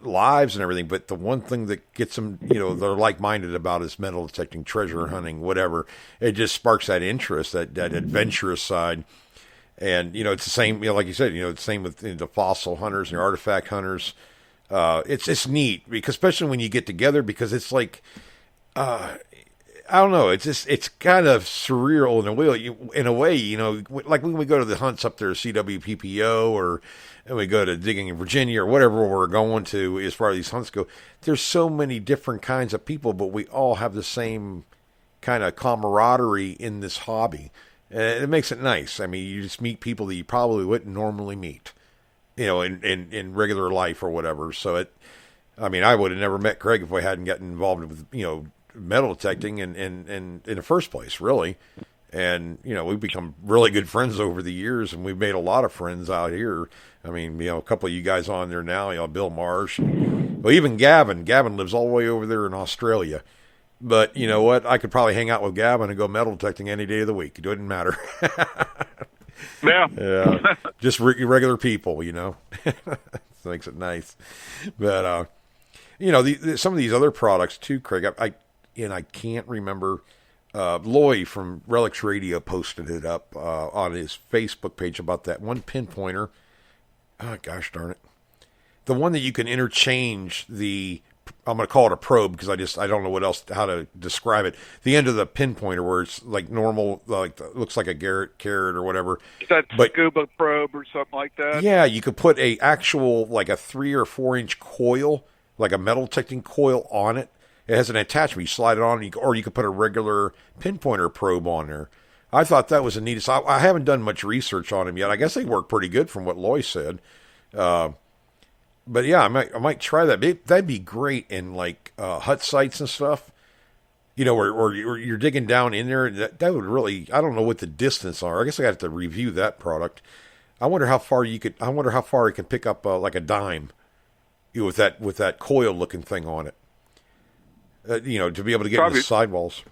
S1: lives and everything. But the one thing that gets them, they're like-minded about is metal detecting, treasure hunting, whatever. It just sparks that interest, that adventurous side. And, it's the same, like you said, it's the same with the fossil hunters and the artifact hunters. It's neat, because especially when you get together, because it's like, I don't know, it's kind of surreal in a way, like when we go to the hunts up there, CWPPO, or we go to digging in Virginia or whatever we're going to, as far as these hunts go, there's so many different kinds of people, but we all have the same kind of camaraderie in this hobby. And it makes it nice. I mean, you just meet people that you probably wouldn't normally meet, in regular life or whatever. So I would have never met Craig if I hadn't gotten involved with, metal detecting in the first place, really. And, we've become really good friends over the years, and we've made a lot of friends out here. I mean, a couple of you guys on there now, Bill Marsh, well, even Gavin. Gavin lives all the way over there in Australia. But you know what? I could probably hang out with Gavin and go metal detecting any day of the week. It doesn't matter.
S2: Yeah.
S1: Just regular people, makes it nice. But, some of these other products too, Craig, I can't remember. Loy from Relics Radio posted it up on his Facebook page about that one pinpointer. Oh, gosh darn it. The one that you can interchange I'm going to call it a probe, because I don't know how to describe it. The end of the pinpointer, where it's like normal, like looks like a carrot or whatever.
S2: Is that scuba probe or something like that?
S1: Yeah, you could put a actual, like a 3 or 4 inch coil, like a metal detecting coil on it. It has an attachment. You slide it on, or you could put a regular pinpointer probe on there. I thought that was a neat. I haven't done much research on them yet. I guess they work pretty good from what Loy said. But yeah, I might try that. That'd be great in like hut sites and stuff. Or you're digging down in there. That would really. I don't know what the distance are. I guess I got to review that product. I wonder how far it can pick up like a dime, with that coil looking thing on it. To be able to get in the sidewalls.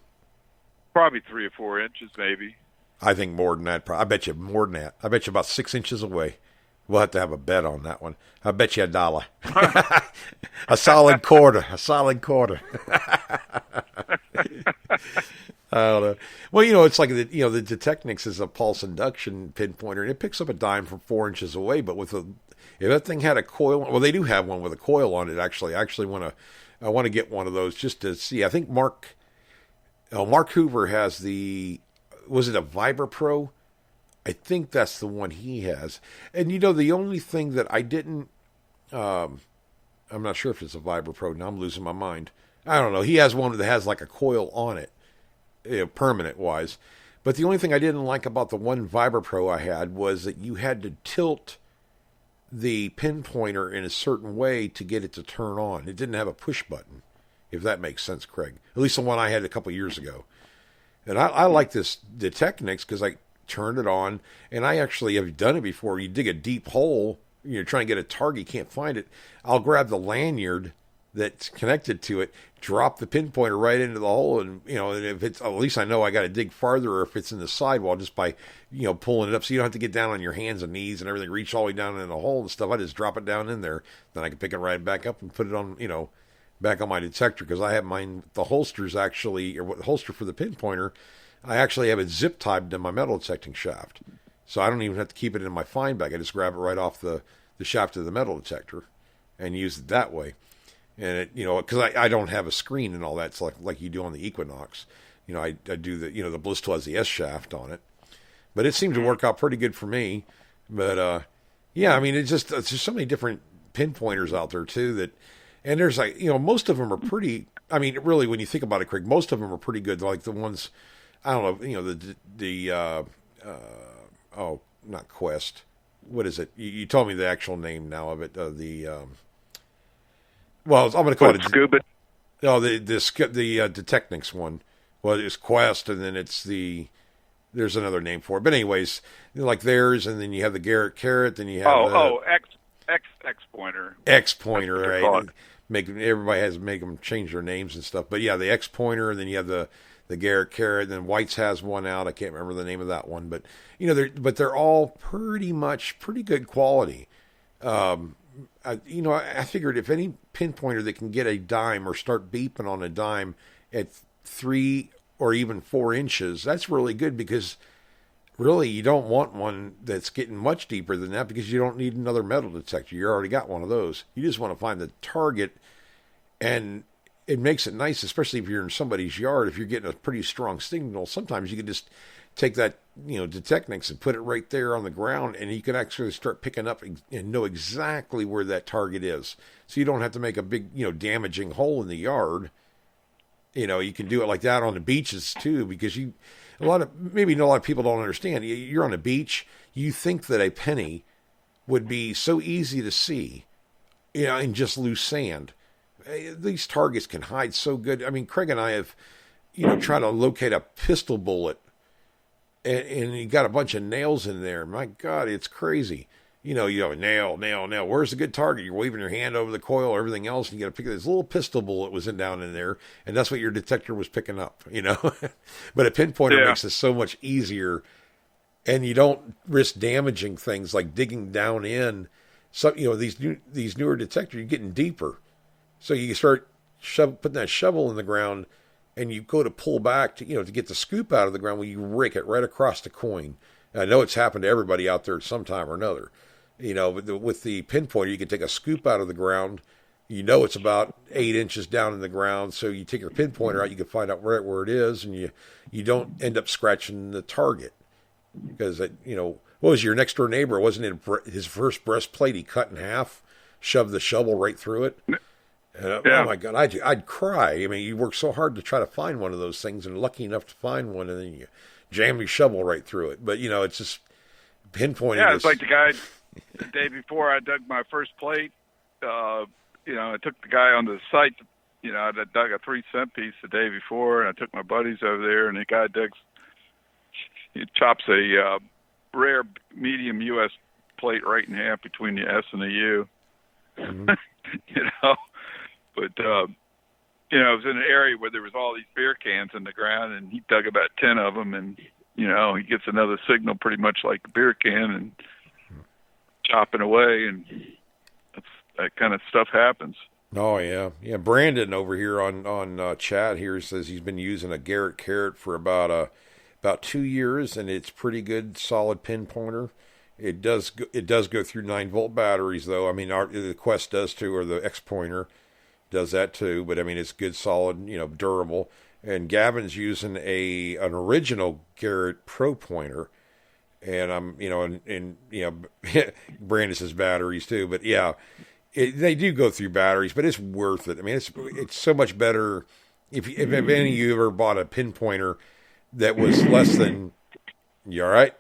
S2: Probably 3 or 4 inches, maybe.
S1: I think more than that. I bet you more than that. I bet you about 6 inches away. We'll have to have a bet on that one. I bet you $1. A solid quarter. A solid quarter. I don't know. Well, it's like the Detechnix is a pulse induction pinpointer, and it picks up a dime from 4 inches away. But if that thing had a coil, well, they do have one with a coil on it. Actually, I want to get one of those just to see. I think Mark Hoover has was it a Vibra Pro? I think that's the one he has. And, the only thing that I didn't, I'm not sure if it's a Vibra Pro. Now I'm losing my mind. I don't know. He has one that has like a coil on it, permanent-wise. But the only thing I didn't like about the one Vibra Pro I had was that you had to tilt the pinpointer in a certain way to get it to turn on. It didn't have a push button, if that makes sense, Craig. At least the one I had a couple years ago. And I like this Detechnix because I turned it on, and I actually have done it before. You dig a deep hole, you're trying to get a target, you can't find it. I'll grab the lanyard that's connected to it, drop the pinpointer right into the hole, and and if it's, at least I know I got to dig farther, or if it's in the sidewall, just by pulling it up, so you don't have to get down on your hands and knees and everything, reach all the way down in the hole and stuff. I just drop it down in there, then I can pick it right back up and put it on back on my detector, because I have mine, the holsters actually, or what holster for the pinpointer, I actually have it zip tied to my metal detecting shaft. So I don't even have to keep it in my fine bag. I just grab it right off the shaft of the metal detector and use it that way. And it, because I don't have a screen and all that, it's like you do on the Equinox. I do the Blissful has the S shaft on it, but it seems to work out pretty good for me. But yeah, I mean, there's just so many different pinpointers out there too and there's most of them are pretty. I mean, really, when you think about it, Craig, most of them are pretty good. Like the ones, I don't know, not Quest. What is it? You told me the actual name now of it. Well, I'm going to call it
S2: Scuba.
S1: No, the Detechnix one. Well, it's Quest, and then there's another name for it. But anyways, like theirs, and then you have the Garrett Carrot, then you have
S2: X pointer.
S1: X pointer, right? Everybody make them change their names and stuff. But yeah, the X pointer, and then you have the Garrett Carrot, and then White's has one out. I can't remember the name of that one, but they're all pretty good quality. I figured if any pinpointer that can get a dime or start beeping on a dime at 3 or even 4 inches, that's really good, because really you don't want one that's getting much deeper than that, because you don't need another metal detector. You already got one of those. You just want to find the target, and it makes it nice, especially if you're in somebody's yard. If you're getting a pretty strong signal, sometimes you can just take that, Detechnix and put it right there on the ground, and you can actually start picking up and know exactly where that target is. So you don't have to make a big, damaging hole in the yard. You can do it like that on the beaches too, because a lot of people don't understand. You're on a beach, you think that a penny would be so easy to see, in just loose sand. These targets can hide so good. I mean, Craig and I have, tried to locate a pistol bullet, and you got a bunch of nails in there. My God, it's crazy. You have a nail. Where's the good target? You're waving your hand over the coil, everything else, and you got to pick this little pistol bullet was down in there, and that's what your detector was picking up. But a pinpointer makes this so much easier, and you don't risk damaging things like digging down in. So these newer detectors, you're getting deeper, so you start putting that shovel in the ground, and you go to pull back to get the scoop out of the ground, when you rake it right across the coin. And I know it's happened to everybody out there at some time or another. But with the pinpointer, you can take a scoop out of the ground. It's about 8 inches down in the ground, so you take your pinpointer out, you can find out right where it is, and you don't end up scratching the target. Because what was your next door neighbor? Wasn't it his first breastplate he cut in half, shoved the shovel right through it? And,
S2: yeah.
S1: Oh my God, I'd cry. I mean, you work so hard to try to find one of those things, and lucky enough to find one, and then you jam your shovel right through it. But it's just pinpointing.
S2: Yeah, it's like the guy the day before I dug my first plate. I took the guy on the site. I dug a 3-cent piece the day before, and I took my buddies over there, and the guy he chops a rare medium U.S. plate right in half between the S and the U.
S1: Mm-hmm.
S2: But, it was in an area where there was all these beer cans in the ground, and he dug about 10 of them, and, he gets another signal pretty much like a beer can, and chopping away, and that kind of stuff happens.
S1: Oh, yeah. Yeah, Brandon over here on chat here says he's been using a Garrett Carrot for about 2 years, and it's pretty good, solid pinpointer. It does go through 9-volt batteries, though. I mean, the Quest does too, or the X pointer does that too. But I mean, it's good, solid, durable. And Gavin's using an original Garrett Pro pointer, and I'm, Brandon says batteries too. But yeah, they do go through batteries, but it's worth it. I mean, it's so much better. If any of you ever bought a pinpointer that was less than, you all right?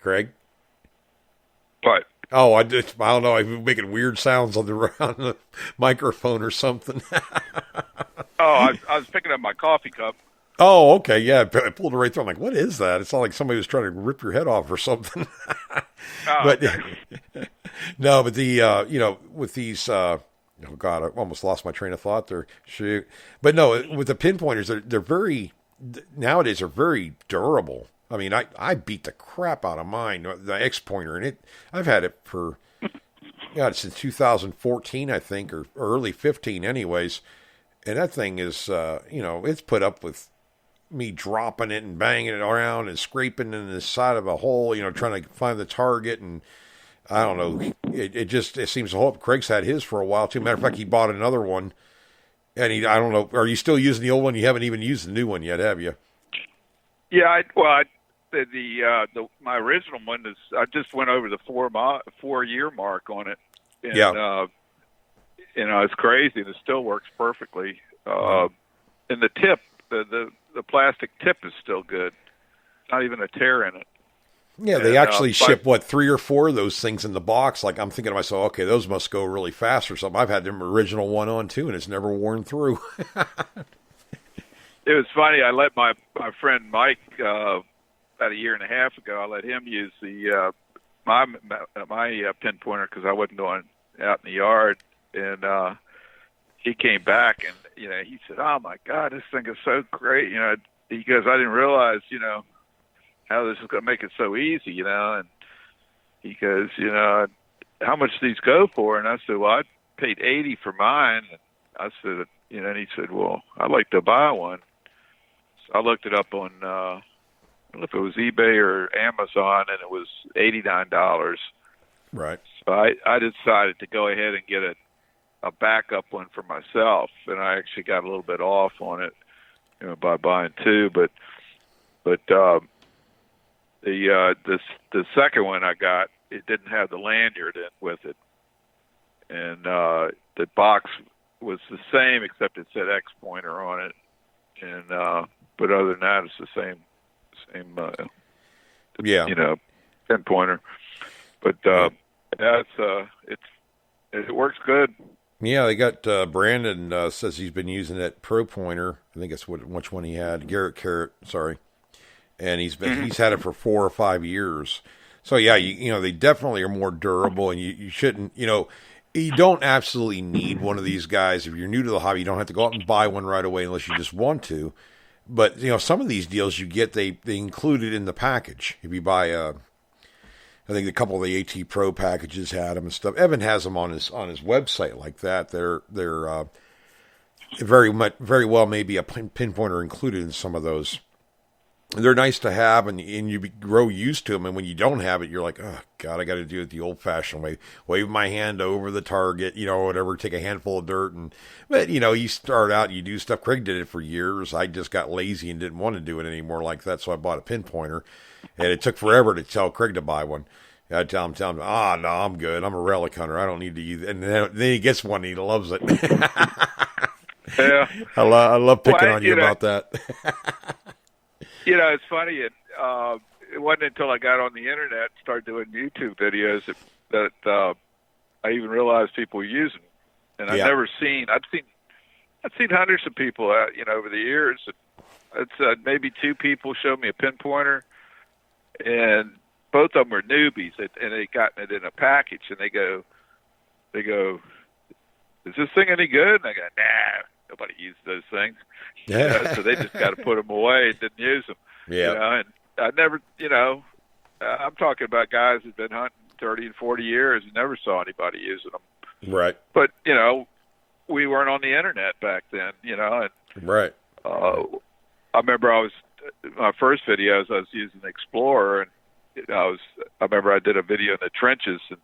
S1: Craig?
S2: What?
S1: Oh, I don't know. I'm making weird sounds on the microphone or something.
S2: I was picking up my coffee cup.
S1: Oh, okay. Yeah, I pulled it right through. I'm like, what is that? It's not like somebody was trying to rip your head off or something. But no, but with these, oh God, I almost lost my train of thought there. Shoot. But no, with the pinpointers, nowadays they're very durable. I mean, I beat the crap out of mine, the X pointer, and I've had it for, since 2014, I think, or early 15 anyways. And that thing is, it's put up with me dropping it and banging it around and scraping in the side of a hole, trying to find the target. And I don't know. It seems to hold up. Craig's had his for a while too. Matter of fact, he bought another one. And I don't know. Are you still using the old one? You haven't even used the new one yet, have you?
S2: Yeah. My original one is, I just went over the 4-year mark on it. And,
S1: yeah.
S2: It's crazy. And it still works perfectly. And the tip, the plastic tip is still good. Not even a tear in it.
S1: Yeah, they actually ship, 3 or 4 of those things in the box. Like, I'm thinking to myself, okay, those must go really fast or something. I've had the original one on, too, and it's never worn through.
S2: It was funny. I let my friend Mike, about a year and a half ago, I let him use my pinpointer because I wasn't going out in the yard. And he came back, and, he said, oh, my God, this thing is so great. He goes, I didn't realize, how this is going to make it so easy, and he goes, how much do these go for? And I said, well, I paid $80 for mine. And I said, and he said, well, I'd like to buy one. So I looked it up on, I don't know if it was eBay or Amazon, and it was $89.
S1: Right.
S2: So I decided to go ahead and get a backup one for myself, and I actually got a little bit off on it, by buying 2, but the second one I got, it didn't have the lanyard with it, and the box was the same except it said X pointer on it, and but other than that, it's the same pinpointer. But it works good.
S1: Yeah, they got Brandon says he's been using that Pro Pointer. I think that's which one he had. Garrett Carrot, sorry. And he's had it for 4 or 5 years. So yeah, they definitely are more durable, and you shouldn't, you don't absolutely need one of these guys. If you're new to the hobby, you don't have to go out and buy one right away unless you just want to. But some of these deals you get, they include it in the package. If you buy I think a couple of the AT Pro packages had them and stuff. Evan has them on his website like that. They're very well maybe a pinpointer included in some of those. They're nice to have, and you grow used to them. And when you don't have it, you're like, oh, God, I got to do it the old-fashioned way. Wave my hand over the target, whatever, take a handful of dirt. But, you start out, you do stuff. Craig did it for years. I just got lazy and didn't want to do it anymore like that, so I bought a pinpointer. And it took forever to tell Craig to buy one. I tell him, no, I'm good. I'm a relic hunter. I don't need to use it. And then he gets one, and he loves it.
S2: Yeah.
S1: I love picking on you about that.
S2: It's funny. It wasn't until I got on the internet and started doing YouTube videos that I even realized people were using. And I've seen hundreds of people, over the years. It's maybe 2 people showed me a pinpointer, and both of them were newbies, and they gotten it in a package, and they go, is this thing any good? And I go, nah, nobody uses those things.
S1: Yeah.
S2: So they just got to put them away and didn't use them.
S1: Yeah.
S2: And I never, I'm talking about guys who've been hunting 30 and 40 years and never saw anybody using them.
S1: Right.
S2: But, we weren't on the internet back then, and
S1: right.
S2: I remember my first videos, I was using Explorer, and I remember I did a video in the trenches, and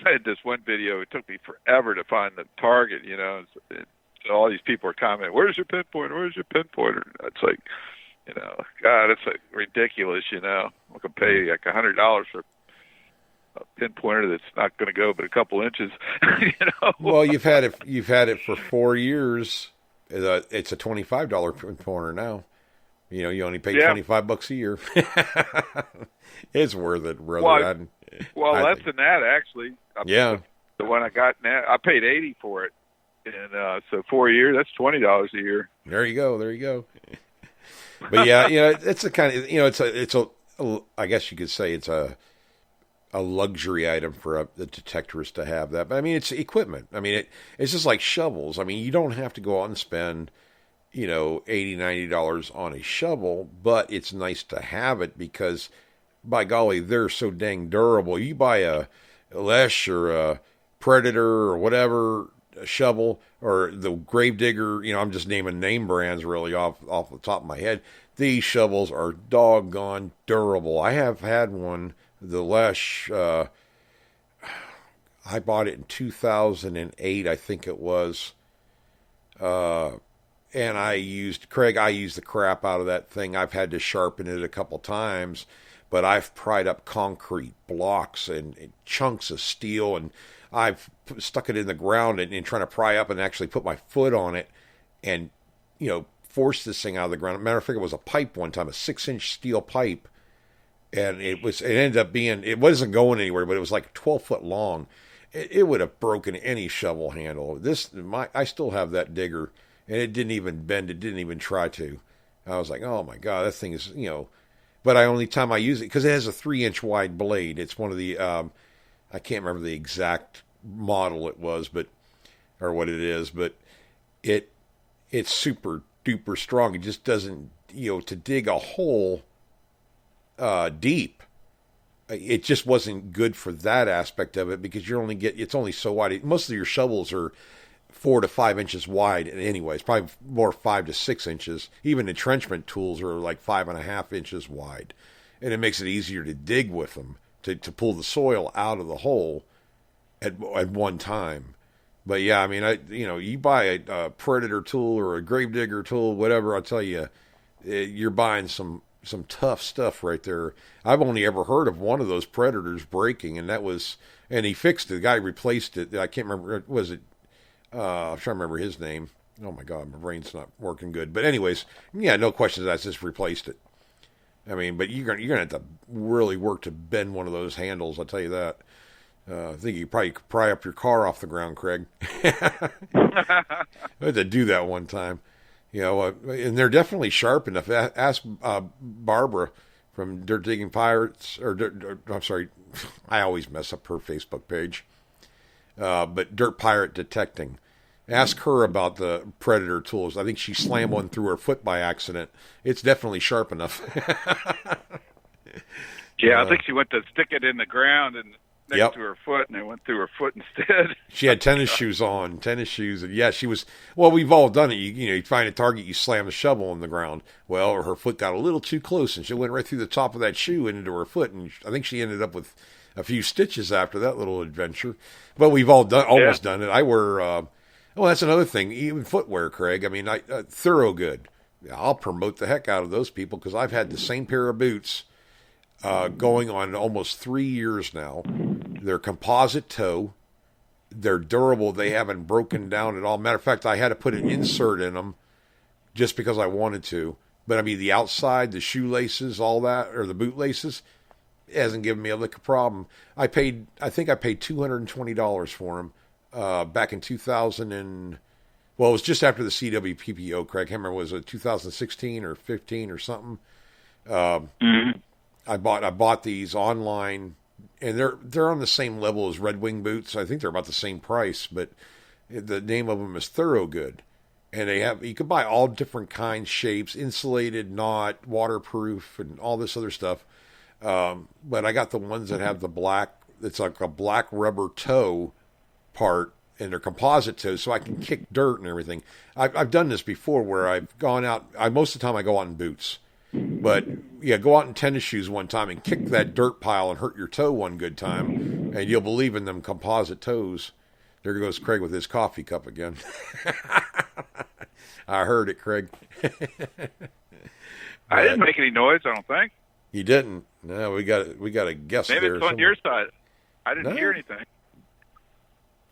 S2: I had this one video. It took me forever to find the target, so all these people are commenting, "Where's your pinpointer? Where's your pinpointer?" It's like, God, it's like ridiculous, I can pay like $100 for a pinpointer that's not going to go but a couple inches,
S1: Well, you've had it for 4 years. It's a $25 pinpointer now. You only pay $25 a year. It's worth it, brother.
S2: Well, less than that, actually. The one I got now, I paid $80 for it, and so 4 years, that's $20 a year.
S1: There you go. But yeah, it's a kind of, it's a I guess you could say it's a luxury item for the detectorist to have that. But I mean, it's equipment. I mean, it's just like shovels. I mean, you don't have to go out and spend, $80, $90 on a shovel, but it's nice to have it because, by golly, they're so dang durable. You buy a Lesh or a Predator or whatever, a shovel, or the Gravedigger, I'm just naming name brands really off the top of my head. these shovels are doggone durable. I have had one, the Lesh, I bought it in 2008, I think it was. And I used the crap out of that thing. I've had to sharpen it a couple times, but I've pried up concrete blocks and chunks of steel, and I've stuck it in the ground and trying to pry up and actually put my foot on it and, force this thing out of the ground. Matter of fact, it was a pipe one time, a 6-inch steel pipe, and it ended up being, it wasn't going anywhere, but it was like 12 foot long. It would have broken any shovel handle. I still have that digger, and it didn't even bend. It didn't even try to. I was like, oh my God, that thing is, but only time I use it, because it has a 3-inch wide blade. It's one of the, I can't remember the exact model it was, or what it is, but it's super duper strong. It just doesn't, to dig a hole deep, it just wasn't good for that aspect of it, because it's only so wide. Most of your shovels are 4 to 5 inches wide anyways, probably more 5 to 6 inches. Even entrenchment tools are like 5.5 inches wide, and it makes it easier to dig with them, to pull the soil out of the hole at one time. But yeah, I mean, you buy a Predator tool or a Gravedigger tool, whatever, I'll tell you, you're buying some tough stuff right there. I've only ever heard of one of those Predators breaking, and he fixed it. The guy replaced it. I can't remember, was it, I'm trying to remember his name. Oh my God, my brain's not working good. But anyways, yeah, no questions asked, just replaced it. I mean, but you're gonna have to really work to bend one of those handles, I'll tell you that. I think you probably could pry up your car off the ground, Craig. I had to do that one time. And they're definitely sharp enough. Ask Barbara from Dirt Digging Pirates, I'm sorry, I always mess up her Facebook page. But Dirt Pirate Detecting. Ask her about the Predator tools. I think she slammed one through her foot by accident. It's definitely sharp enough.
S2: Yeah, I think she went to stick it in the ground and next to her foot, and it went through her foot instead.
S1: She had tennis shoes on, and yeah, she was, well, we've all done it. You find a target, you slam the shovel on the ground. Well, her foot got a little too close, and she went right through the top of that shoe into her foot, and I think she ended up with a few stitches after that little adventure. But we've all almost done it. I wear, that's another thing, even footwear, Craig. I mean, Thorogood. I'll promote the heck out of those people, because I've had the same pair of boots going on almost 3 years now. They're composite toe. They're durable. They haven't broken down at all. Matter of fact, I had to put an insert in them just because I wanted to. But I mean, the outside, the shoelaces, all that, or the bootlaces, it hasn't given me a lick of problem. I think I paid $220 for them back in 2000 and, well, it was just after the CWPPO, Craig. I can't remember, was it 2016 or 15 or something? I bought these online, and they're on the same level as Red Wing boots. I think they're about the same price, but the name of them is Thorogood, and you can buy all different kinds, shapes, insulated, not waterproof, and all this other stuff. But I got the ones that have the black. It's like a black rubber toe part, and they're composite toes, so I can kick dirt and everything. I've done this before, where I've gone out. Most of the time I go out in boots. But, yeah, go out in tennis shoes one time and kick that dirt pile and hurt your toe one good time, and you'll believe in them composite toes. There goes Craig with his coffee cup again. I heard it, Craig.
S2: I didn't make any noise, I don't think.
S1: You didn't? No, we got a guest there.
S2: Maybe it's on your side. I didn't hear anything.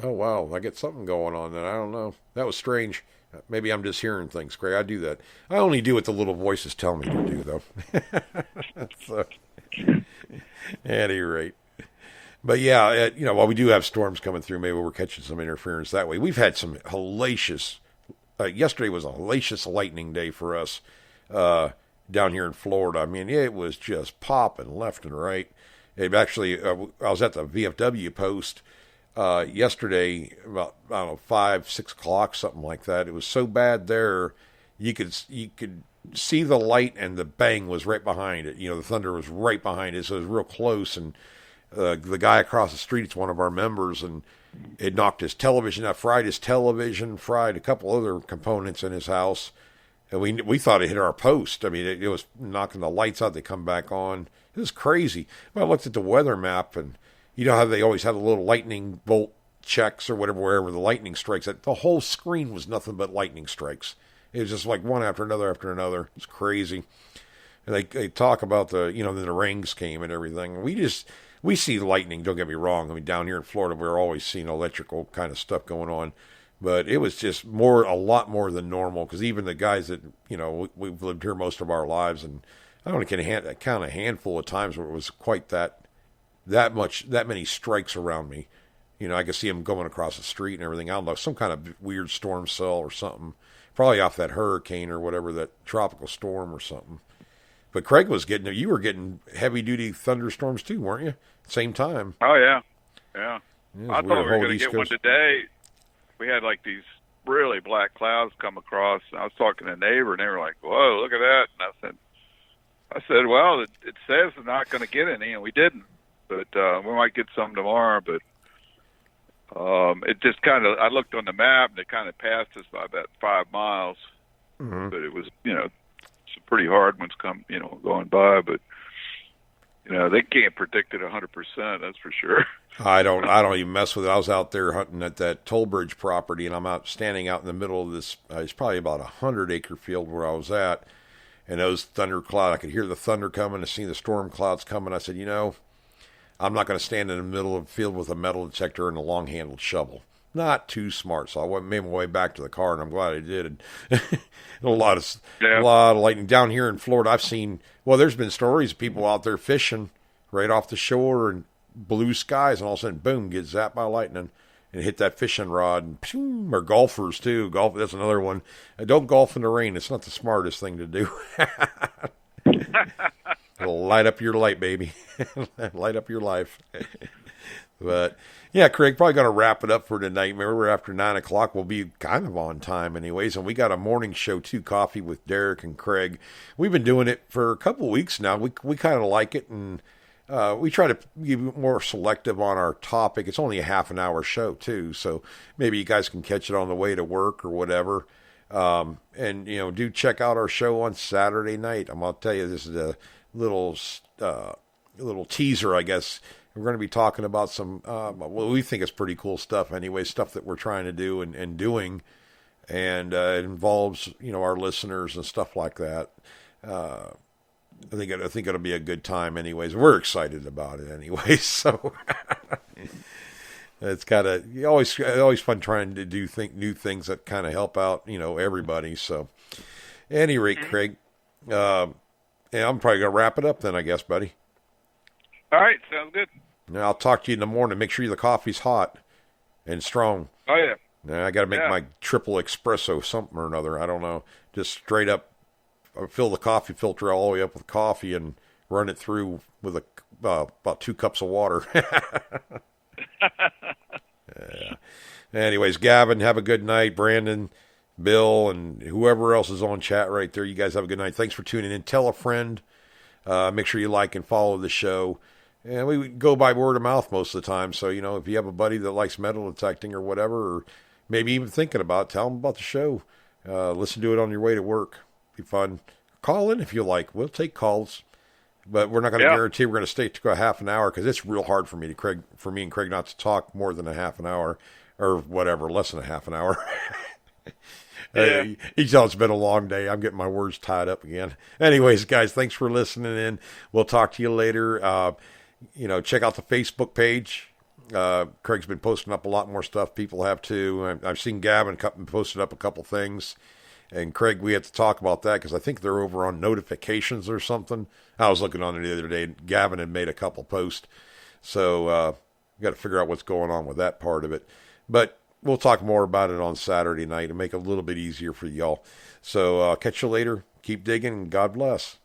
S1: Oh, wow. I get something going on then. I don't know. That was strange. Maybe I'm just hearing things, Craig. I do that. I only do what the little voices tell me to do, though. So, at any rate. But yeah, while we do have storms coming through, maybe we're catching some interference that way. We've had some hellacious, yesterday was a hellacious lightning day for us down here in Florida. I mean, it was just popping left and right. It actually, I was at the VFW post yesterday about, I don't know, 5, 6 o'clock, something like that. It was so bad there, you could see the light, and the bang was right behind it. The thunder was right behind it, so it was real close. And the guy across the street is one of our members, and it knocked his television out, fried his television, fried a couple other components in his house. And we thought it hit our post. I mean, it was knocking the lights out. They come back on. It was crazy. Well, I looked at the weather map, and you know how they always have the little lightning bolt checks or whatever, wherever the lightning strikes. The whole screen was nothing but lightning strikes. It was just like one after another after another. It's crazy. And they talk about then the rings came and everything. We see lightning, don't get me wrong. I mean, down here in Florida, we're always seeing electrical kind of stuff going on. But it was just a lot more than normal, because even the guys that, we've lived here most of our lives, and I only can count a handful of times where it was quite that many strikes around me. I could see them going across the street and everything. I don't know, some kind of weird storm cell or something. Probably off that hurricane or whatever, that tropical storm or something. But Craig you were getting heavy duty thunderstorms too, weren't you? Same time.
S2: Oh yeah. Yeah. I thought we were going to get one
S1: Coast.
S2: today. We had like these really black clouds come across. And I was talking to a neighbor, and they were like, "Whoa, look at that!" And I said, "Well, it says we're not going to get any, and we didn't. But we might get some tomorrow." But it just I looked on the map, and it kind of passed us by about 5 miles.
S1: Mm-hmm.
S2: But it was, some pretty hard ones going by. But they can't predict it 100%. That's for sure.
S1: I don't even mess with it. I was out there hunting at that Toll Bridge property, and I'm standing out in the middle of this. It's probably about 100-acre field where I was at, and those thunder clouds. I could hear the thunder coming, and see the storm clouds coming. I said, I'm not going to stand in the middle of the field with a metal detector and a long-handled shovel. Not too smart. So I made my way back to the car, and I'm glad I did. a lot of lightning down here in Florida. I've seen. Well, there's been stories of people out there fishing right off the shore and blue skies, and all of a sudden, boom, get zapped by lightning and hit that fishing rod. And boom, or golfers too. That's another one. Don't golf in the rain. It's not the smartest thing to do. It'll light up your light, baby. Light up your life. But yeah, Craig, probably going to wrap it up for tonight. Remember, after 9 o'clock, we'll be kind of on time anyways. And we got a morning show too, Coffee with Derek and Craig. We've been doing it for a couple of weeks now. We kind of like it, and we try to be more selective on our topic. It's only a half an hour show too, so maybe you guys can catch it on the way to work or whatever. And do check out our show on Saturday night. I'm gonna tell you, this is a little teaser, I guess. We're going to be talking about some, we think is pretty cool stuff anyway, stuff that we're trying to do and doing, and it involves, our listeners and stuff like that. I think it'll be a good time anyways. We're excited about it anyways, so it's always fun trying to do new things that kind of help out, everybody. So at any rate, Craig, I'm probably going to wrap it up then, I guess, buddy.
S2: All right, sounds good.
S1: Now, I'll talk to you in the morning. Make sure the coffee's hot and strong.
S2: Oh, yeah.
S1: Now, I got to make my triple espresso something or another. I don't know. Just straight up fill the coffee filter all the way up with coffee and run it through with about 2 cups of water. Yeah. Anyways, Gavin, have a good night. Brandon, Bill, and whoever else is on chat right there, you guys have a good night. Thanks for tuning in. Tell a friend. Make sure you like and follow the show. And we go by word of mouth most of the time. So, if you have a buddy that likes metal detecting or whatever, or maybe even thinking about it, tell them about the show. Listen to it on your way to work. Be fun. Call in if you like. We'll take calls. But we're not going to guarantee we're going to stay to a half an hour, because it's real hard for me and Craig not to talk more than a half an hour or whatever, less than a half an hour. Yeah. Each time it's been a long day. I'm getting my words tied up again. Anyways, guys, thanks for listening in. We'll talk to you later. Check out the Facebook page. Craig's been posting up a lot more stuff. People have too. I've seen Gavin posted up a couple things. And Craig, we had to talk about that because I think they're over on notifications or something. I was looking on it the other day. Gavin had made a couple posts. So we got to figure out what's going on with that part of it. But we'll talk more about it on Saturday night and make it a little bit easier for y'all. So catch you later. Keep digging, and God bless.